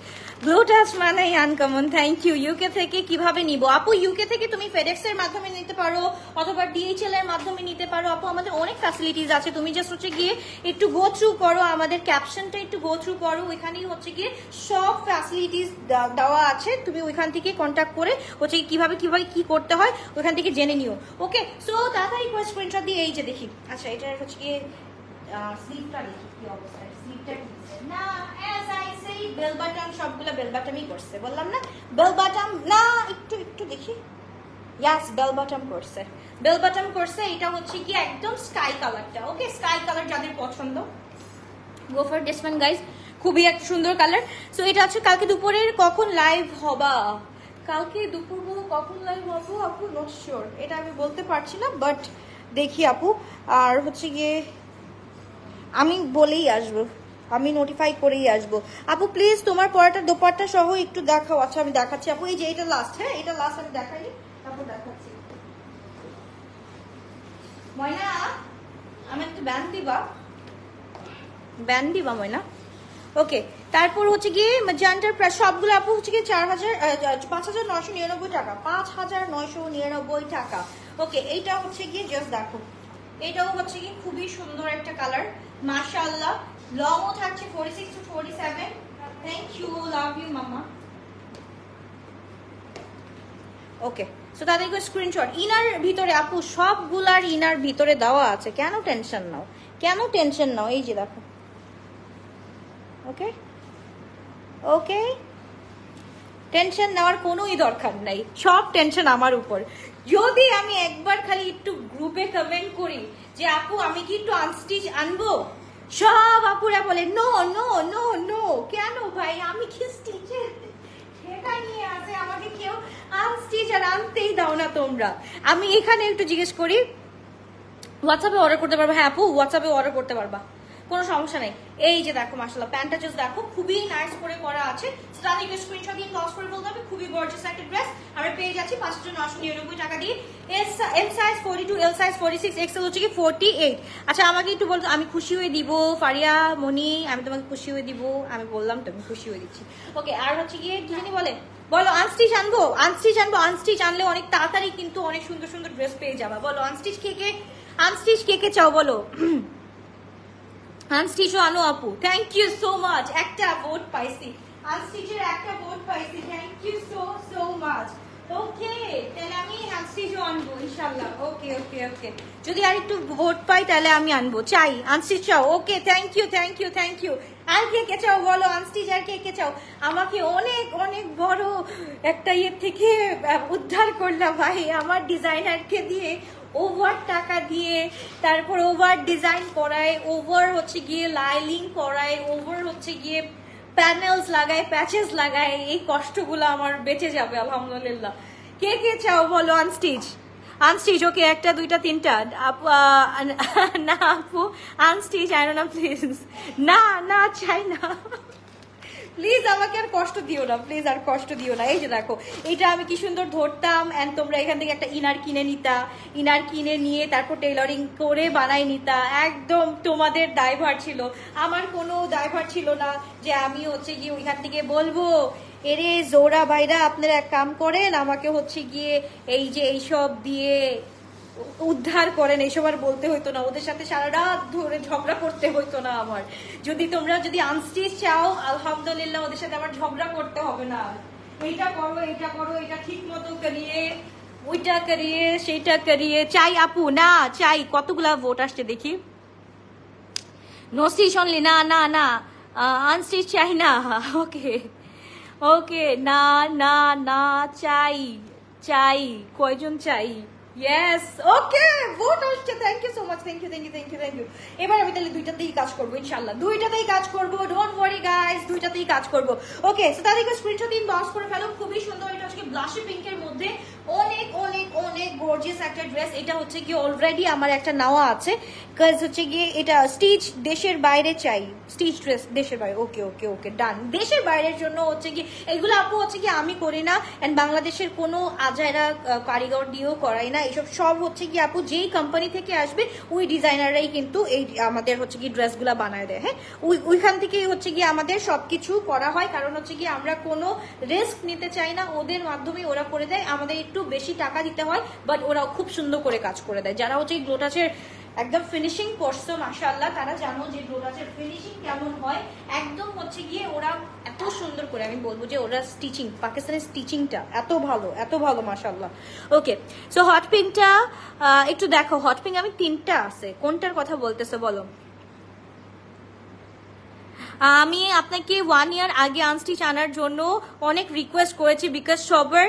ব্লু টাচ মানে আনকমন। Thank you. ইউকে থেকে কিভাবে নিব আপু? ইউকে থেকে তুমি ফেডেক্স এর মাধ্যমে নিতে পারো, অথবা ডিএইচএল এর মাধ্যমে নিতে পারো আপু। আমাদের অনেক ফ্যাসিলিটিস আছে, তুমি জাস্ট হচ্ছে গিয়ে একটু গো থ্রু করো, আমাদের ক্যাপশনটা একটু গো থ্রু করো। ওইখানেই হচ্ছে গিয়ে সব ফ্যাসিলিটিস দেওয়া আছে। তুমি ওইখান থেকে কন্ট্যাক্ট করে হচ্ছে কিভাবে কি করতে হয় ওইখান থেকে জেনে নিও। ওকে, সো তাড়াতাড়ি করে স্ক্রিনশট দিয়ে এই যে দেখি। আচ্ছা, এটা হচ্ছে গিয়ে স্লিভটা দেখি কি অবস্থা। স্লিভটা না, as I say bell button, সবগুলো বেল বাটনই করছে, বললাম না বেল বাটন না। একটু দেখি, ইয়াস বেল বটম করছে, বেল বটম করছে। এটা হচ্ছে কি একদম স্কাই কালারটা, ওকে স্কাই কালার যাদের পছন্দ go for this one guys, খুবই একটা সুন্দর কালার। সো এটা হচ্ছে কালকে দুপুরের কখন লাইভ হবা, কালকে দুপুর কখন লাইভ হবো আপু নট শিওর, এটা আমি বলতে পারছি না, বাট দেখি আপু। আর হচ্ছে গিয়ে আমি বলেই আসবো, আমি নোটিফাই করেই আসবো। আপু প্লিজ তোমার পরাটা দোপাট্টা সহ একটু দেখাও। আচ্ছা আমি দেখাচ্ছি আপু, এই যে এটা লাস্ট, হ্যাঁ এটা লাস্ট আমি দেখাই, তারপর দেখাচ্ছি। ময়না আমি একটু ব্যান্ড দিবা, ব্যান্ড দিবা ময়না, ওকে। তারপর হচ্ছে গিয়ে ম্যাজেন্টার প্রাইস সবগুলো আপু হচ্ছে গিয়ে 5,999 টাকা, 5,999 টাকা, ওকে। এইটা হচ্ছে গিয়ে জাস্ট দেখো, এটাও হচ্ছে কি খুবই সুন্দর একটা কালার মাশাআল্লাহ। লংও থাকছে 46 to 47। Thank you, love you মামা, ওকে। সো তাদেরকে স্ক্রিনশট ইনার ভিতরে আপু সবগুলার ইনার ভিতরে দেওয়া আছে, কেন টেনশন নাও, কেন টেনশন নাও, এই যে দেখো, ওকে ওকে। টেনশন নেওয়ার কোনোই দরকার নাই, সব টেনশন আমার উপর। যদি আমি একবার খালি একটু গ্রুপে কমেন্ট করি যে আপু আমি কি একটু আনস্টিচ আনবো, সব আপুরা বলে নো নো নো নো, কেন ভাই আমি কি স্টিচের সেটা নিয়ে আছে, আমাকে কেউ আনস্টিচ আর আনতেই দাও না তোমরা। আমি এখানে একটু জিজ্ঞেস করি, হোয়াটসঅ্যাপে অর্ডার করতে পারবা? হ্যাঁ আপু হোয়াটসঅ্যাপে অর্ডার করতে পারবা, কোনো সমস্যা নেই। এই যে দেখো মাশাআল্লাহ প্যান্টটা জাস্ট দেখো খুবই নাইস করে করা আছে, তাদেরকে স্ক্রিনশট দিয়ে ক্রস করে বলতে হবে, খুবই গর্জিয়াস একটা ড্রেস। আমরা পেয়ে যাচ্ছি 5,999 টাকা দিয়ে। M size 42, L size 46, XL হচ্ছে কি 48। আচ্ছা আমাকে একটু বলতো, আমি খুশি হয়ে দিব ফারিয়া মনি, আমি তোমাকে খুশি হয়ে দিব, আমি বললাম তো আমি খুশি হয়ে দিচ্ছি, ওকে। আর হচ্ছে গিয়ে কি জানি বলে, বলো আনস্টিচ আনবো, আনস্টিচ আনবো, আনস্টিচ আনলে অনেক তাড়াতাড়ি কিন্তু অনেক সুন্দর সুন্দর ড্রেস পেয়ে যাবা। বলো আনস্টিচ কে কে চাও বলো, আনস্টিচও আনো আপু, থ্যাংক ইউ সো মাচ, একটা ভোট পাইছি, আনস্টিচের একটা ভোট পাইছি, thank you so so much, okay. তাহলে আমি আনস্টিচও আনবো ইনশাআল্লাহ, ওকে ওকে ওকে। যদি আর একটু ভোট পাই তাহলে আমি আনবো, চাই আনস্টিচ চাও, okay thank you thank you thank you. আর কে কে চাও বলো আনস্টিচ, আর কে কে চাও? আমাকে অনেক অনেক বড় একটা ইয়ে থেকে উদ্ধার করলা ভাই, আমার ডিজাইনারকে দিয়ে ওভার টাকা দিয়ে, তারপর ওভার ডিজাইন করায়, ওভার হচ্ছে গিয়ে লাইলিং করায়, ওভার হচ্ছে গিয়ে প্যানেলস লাগায়, প্যাচেস লাগায়, এই কষ্টগুলো আমার বেঁচে যাবে আলহামদুলিল্লাহ। কে কে চাও বলো আনস্টিচ, আনস্টিচ ওকে, একটা দুইটা তিনটা আপু, না আপু আনস্টিচ আনো না প্লিজ, না না চাই না প্লিজ, আমাকে আর কষ্ট দিও না প্লিজ, আর কষ্ট দিও না। এই যে দেখো এটা আমি কি সুন্দর ধরতাম, এন্ড তোমরা এখান থেকে একটা ইনার কিনে নিতা, ইনার কিনে নিয়ে তারপর টেইলরিং করে বানাই নিতা, একদম তোমাদের দায়ভার ছিল, আমার কোনো দায়ভার ছিল না যে আমি হচ্ছে গিয়ে ওইখান থেকে বলবো এরে জোরা ভাইরা আপনারা এক কাম করেন, আমাকে হচ্ছে গিয়ে এই যে এইসব দিয়ে উদ্ধার করেন, এইসব আর বলতে হইতো না, ওদের সাথে সারা রাত ধরে ঝগড়া করতে হইতো না আমার। যদি আনস্টিচ চাও আলহামদুলিল্লাহ ওদের সাথে আমার ঝগড়া করতে হবে না, এইটা করো এটা ঠিক মতো করিয়ে, ওইটা করিয়ে সেইটা করিয়ে। চাই আপু, না চাই, কতগুলা ভোট আসছে দেখি, নো স্টিচ অনলি, না না না আনস্টিচ চাই না, ওকে ওকে, না না না চাই চাই, কয়জন চাই, ইয়েস ওকে ভোট আসছে, thank you so much, thank you thank you thank you thank you. এবার আমি তাহলে দুইটাতেই কাজ করবো ইনশাল্লাহ, দুইটাতেই কাজ করবো, ডোন্ট ওয়ারি গাইস, দুইটাতেই কাজ করবো, ওকে। সো তাদেরকে স্ক্রিনশট ইনবক্স করে ফেলো, খুবই সুন্দর, এটা হচ্ছে ব্লাশি পিঙ্কের মধ্যে অনেক অনেক অনেক গর্জিয়াস একটা ড্রেস। এটা হচ্ছে কি অলরেডি আমার একটা নেওয়া আছে, কাজ হচ্ছে গিয়ে এটা স্টিচ দেশের বাইরে চাই, স্টিচ ড্রেস দেশের বাইরে, ওকে ওকে ওকে ডান। দেশের বাইরের জন্য হচ্ছে কি এগুলো আপু হচ্ছে কি আমি করি না, এন্ড বাংলাদেশের কোনো আজাইরা কারিগর দিয়েও করাই না, এইসব সব হচ্ছে কি আপু যেই কোম্পানি থেকে আসবে ওই ডিজাইনাররাই কিন্তু এই আমাদের হচ্ছে কি ড্রেসগুলা বানায় দেয়, হ্যাঁ ওইখান থেকেই হচ্ছে কি আমাদের সবকিছু করা হয়, কারণ হচ্ছে কি আমরা কোনো রিস্ক নিতে চাই না, ওদের মাধ্যমে ওরা করে দেয়, আমাদের একটু বেশি টাকা দিতে হয়, বাট ওরা খুব সুন্দর করে কাজ করে দেয়। যারা হচ্ছে গ্লোটাচের একদম ফিনিশিং করছো মাশাআল্লাহ, তারা জানো যে গ্লোটাচের ফিনিশিং কেমন হয়, একদম হচ্ছে গিয়ে ওরা এত সুন্দর করে, আমি বলবো যে ওরা স্টিচিং, পাকিস্তানের স্টিচিংটা এত ভালো মাশাআল্লাহ, ওকে। সো হট পিঙ্কটা একটু দেখো, হট পিঙ্ক আমি তিনটা আছে, কোনটার কথা বলতেছো বলো? আমি আপনাকে 1 ইয়ার আগে আনস্টিচ আনার জন্য অনেক রিকোয়েস্ট করেছি, বিকজ সবার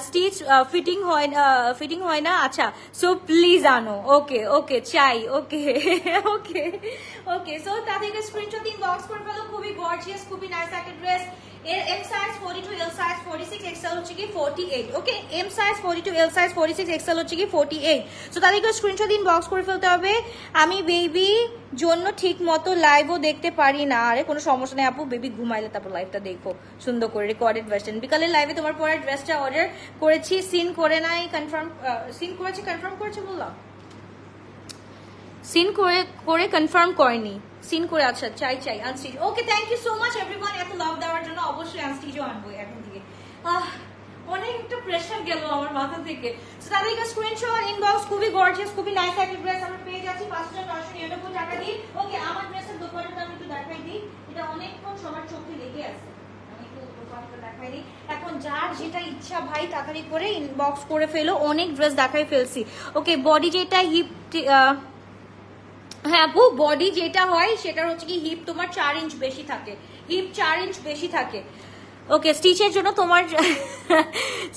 স্টিচ ফিটিং হয় না। আচ্ছা, সো প্লিজ আনো। ওকে ওকে, চাই। ওকে ওকে ওকে, সো তাদেরকে স্ক্রিনশট ইনবক্স করে ফেলো। খুবই গর্জিয়াস, খুবই নাইস একটা dress. M size 42, L size 46, XL হচ্ছে কি 48। Okay, M size 42, L size 46, XL হচ্ছে কি 48। সো তাদেরকে স্ক্রিনশট ইনবক্স করে ফেলতে হবে। আমি বেবি জন্য ঠিক মতো লাইভও দেখতে পারি না। আরে কোনো সমস্যা নেই আপু, বেবি ঘুমাইলে তারপর লাইভটা দেখো সুন্দর করে, রেকর্ডেড ভার্সন। বিকালের লাইভে তোমার পরে ড্রেসটা অর্ডার করেছি, সিন করে নাই, কনফার্ম সিন করেছে, কনফার্ম করেছে বললাম, সিন করে কনফার্ম করেনি, সিন করে। আচ্ছা, চাই unstitch. Okay, thank you so much everyone এত লাভ দেওয়ার জন্য। অবশ্যই আনস্টিচও আনবো এখন থেকে। অনেক একটা প্রেশার গেল আমার মাথা থেকে। তাদেরকে স্ক্রিনশট ইনবক্স। খুবই গর্জিয়াস, খুবই নাইস একটা ড্রেস আমরা পেয়ে যাচ্ছি 5999 টাকা দিয়ে। ওকে, আমার ড্রেসের দোপাট্টাটা আমি একটু দেখাই দিই, এটা অনেকক্ষণ সবার চোখে লেগে আছে। আমি একটু দোপাট্টা দেখাই দিই। এখন যার যেটা ইচ্ছা ভাই তাড়াতাড়ি করে ইনবক্স করে ফেলো, অনেক ড্রেস দেখাই ফেলছি। ওকে, বডি যেটা হিপ, হ্যাঁ আপু, বডি যেটা হয় সেটার হচ্ছে কি হিপ তোমার 4 ইঞ্চ বেশি থাকে, হিপ 4 ইঞ্চ বেশি থাকে। ওকে, স্টিচের জন্য তোমার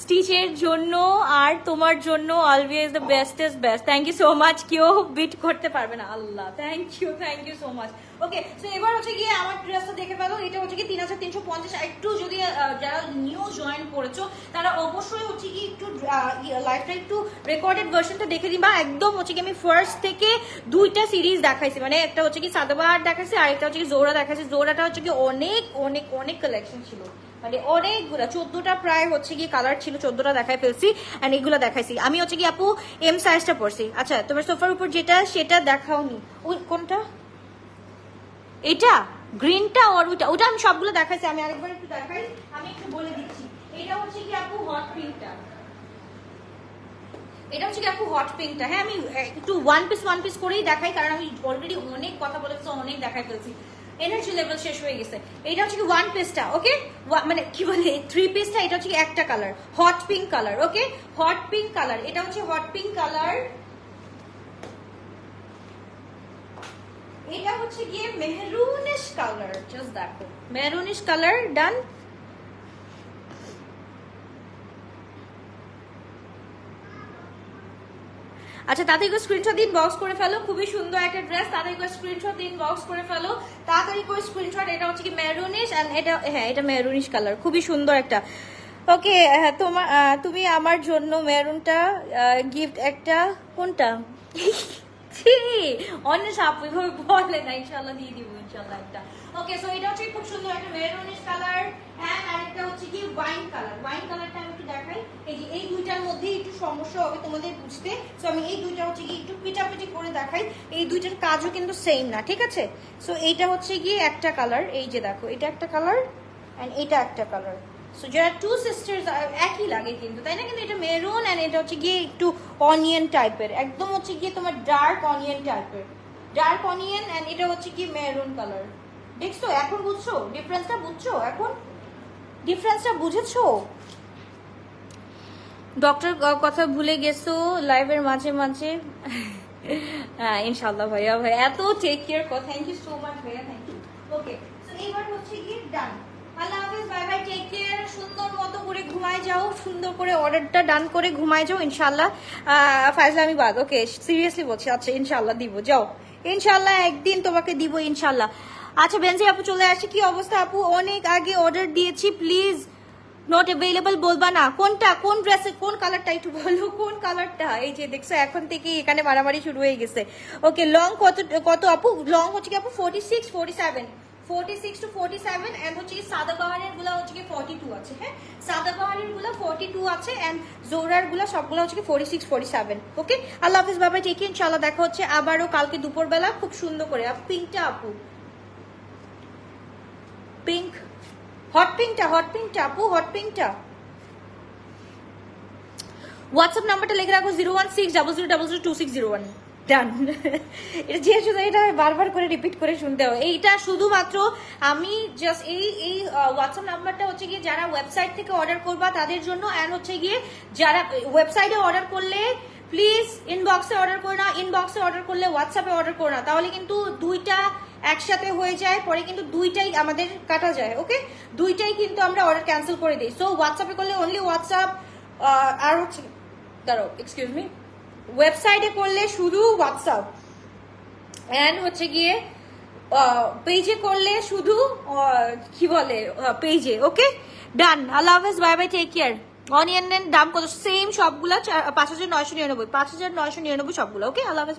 স্টিচের জন্য আর তোমার জন্য always the bestest best. Thank you so much, কেউ বিট করতে পারবে না। আল্লাহ, thank you so much. Okay, so এবার হচ্ছে গিয়ে আমার ড্রেসটা দেখে ফেলো। এটা হচ্ছে কি 3350। একটু যদি যারা নিউ জয়েন করেছো তারা অবশ্যই হচ্ছে কি একটু লাইভটা একটু রেকর্ডেড ভার্সনটা দেখে দিবা। একদম হচ্ছে কি আমি ফার্স্ট থেকে 2টা সিরিজ দেখাইছি, মানে একটা হচ্ছে কি সাদাবাহার দেখাইছি আর একটা হচ্ছে কি জোড়া দেখাইছি। জোড়াটা হচ্ছে কি অনেক অনেক অনেক কালেকশন ছিল, মানে অনেকগুলা, 14টা প্রায় হচ্ছে কি কালার ছিল, 14টা দেখাই ফেলছি। এন্ড এগুলো দেখাইছি আমি হচ্ছে কি আপু এম সাইজটা পড়ছি। আচ্ছা, তোমার সোফার উপর যেটা সেটা দেখাওনি, ওই কোনটা, এটা গ্রিনটা আর ওটা আমি সবগুলো দেখাইছি। আমি আরেকবার একটু দেখাই, আমি একটু বলে দিচ্ছি। এটা হচ্ছে কি আপু হট পিঙ্কটা, এটা হচ্ছে কি আপু হট পিঙ্কটা। হ্যাঁ, আমি একটু ওয়ান পিস করেই দেখাই, কারণ আমি অলরেডি অনেক কথা বলেছি, অনেক দেখাই ফেলছি, এনার্জি লেভেল শেষ হয়ে গেছে। এটা হচ্ছে কি 1 পিসটা, ওকে, মানে কি বলে 3 পিসটা। এটা হচ্ছে কি একটা কালার, হট পিঙ্ক কালার। ওকে, হট পিঙ্ক কালার, এটা হচ্ছে হট পিঙ্ক কালার। এটা হচ্ছে গিয়ে মেহরুনিশ কালার, জাস্ট দেখো মেহরুনিশ কালার। ডান। আচ্ছা, তাদেরকে স্ক্রিনশট দিন বক্স করে ফেলো। খুবই সুন্দর একটা ড্রেস, তাদেরকে স্ক্রিনশট দিন বক্স করে ফেলো, তাড়াতাড়ি করে স্ক্রিনশট। এটা হচ্ছে কি মেরুনিশ, এন্ড এটা, হ্যাঁ এটা মেরুনিশ কালার, খুবই সুন্দর একটা। ওকে, তুমি আমার জন্য মেরুনটা গিফট একটা, কোনটা অন্য সাপ এভাবে বলে না, ইনশাল্লাহ দিয়ে দিব ইনশাল্লাহ একটা। ওকে, সো এটা হচ্ছে খুব সুন্দর একটা মেরুনিশ কালার, এন্ড আরেকটা হচ্ছে কি ওয়াইন কালার। ওয়াইন কালারটা আমি একটু দেখাই। এই যে এই দুইটার মধ্যে একটু সমস্যা হবে তোমাদের বুঝতে, সো আমি এই দুইটা হচ্ছে কি একটু পিটাপিটি করে দেখাই। এই দুইটার কাজও কিন্তু সেম না, ঠিক আছে। সো এইটা হচ্ছে গিয়ে একটা কালার, এই যে দেখো এটা একটা কালার এন্ড এটা একটা কালার। সো যারা 2 সিস্টার্স একই লাগে কিন্তু, তাই না? কিন্তু এটা মেরুন এন্ড এটা হচ্ছে গিয়ে একটু অনিয়ন টাইপের, একদম হচ্ছে গিয়ে তোমার ডার্ক অনিয়ন টাইপের, ডার্ক অনিয়ন, এন্ড এটা হচ্ছে কি মেরুন কালার। দেখছো এখন, বুঝছো ডিফারেন্সটা? বুঝছো এখন ডিফারেন্সটা? বুঝেছো? ডক্টর কথা ভুলে গেছো লাইভের মাঝে মাঝে। হ্যাঁ ইনশাআল্লাহ ভাইয়া, ভাই এত টেক কেয়ার কর, থ্যাংক ইউ সো মাচ ভাইয়া, থ্যাংক ইউ। ওকে, সো এবার হচ্ছে কি ডান। আল্লাহ হাফেজ, বাই বাই, টেক কেয়ার। সুন্দর মতো করে ঘুমায় যাও, সুন্দর করে অর্ডারটা ডান করে ঘুমায় যাও ইনশাআল্লাহ। ফাইজলামি বাদ। ওকে, সিরিয়াসলি বলছি। আচ্ছা, ইনশাআল্লাহ দিব, যাও ইনশাআল্লাহ, একদিন তোমাকে দিব ইনশাআল্লাহ। আচ্ছা, বেনজি আপু চলে আসে। কি অবস্থা আপু? অনেক আগে অর্ডার দিয়েছি, প্লিজ নট অ্যাভেলেবল বলবা না? কোনটা, কোন ড্রেসে, কোন কালারটা একটু বলো, কোন কালারটা? এই যে দেখছো এখন থেকে এখানে মারামারি শুরু হয়ে গেছে। ওকে, লং কত আপু? লং হচ্ছে কি আপু 46, 47, 46 to 47, এন্ড হচ্ছে কি সাদাবাহারের গুলা হচ্ছে কি 42 আছে। হ্যাঁ, সাদাবাহারের গুলা 42 আছে, এন্ড জোরার গুলা সবগুলো হচ্ছে কি 46, 47। ওকে, আল্লাহ হাফেজ, বাবা, টেক কেয়ার, ইনশাআল্লাহ দেখা হচ্ছে আবারও কালকে দুপুরবেলা খুব সুন্দর করে। পিঙ্কটা আপু, পিঙ্ক, হট পিঙ্কটা, হট পিঙ্কটা আপু, হট পিঙ্কটা। হোয়াটসঅ্যাপ নাম্বারটা লিখে রাখো 01600002601। ডান। এটা যেহেতু এটা বারবার করে রিপিট করে শুনতে হবে, এইটা শুধুমাত্র আমি জাস্ট এই হোয়াটসঅ্যাপ নাম্বারটা হচ্ছে গিয়ে যারা ওয়েবসাইট থেকে অর্ডার করবা তাদের জন্য, এন্ড হচ্ছে গিয়ে যারা ওয়েবসাইটে অর্ডার করলে প্লিজ ইনবক্সে অর্ডার করো না, ইনবক্সে অর্ডার করলে হোয়াটসঅ্যাপে অর্ডার করো না, তাহলে কিন্তু দুইটা একসাথে হয়ে যায়, পরে কিন্তু দুইটাই আমাদের কাটা যায়। ওকে, দুইটাই কিন্তু আমরা অর্ডার ক্যান্সেল করে দিই। সো হোয়াটসঅ্যাপে করলে অনলি হোয়াটসঅ্যাপ, আর হচ্ছে দাঁড়াও এক্সকিউজ মি, ওয়েবসাইটে করলে শুধু হোয়াটসঅ্যাপ, অ্যান্ড হচ্ছে গিয়ে পেজে করলে শুধু কি বলে পেজে। ওকে ডান, আল্লাহ হাফেজ, বাই বাই, টেক কেয়ার। অনিয়নের দাম কত? সেম সবগুলা 5,999, 5,999 সবগুলো। ওকে, আল্লাহ হাফেজ।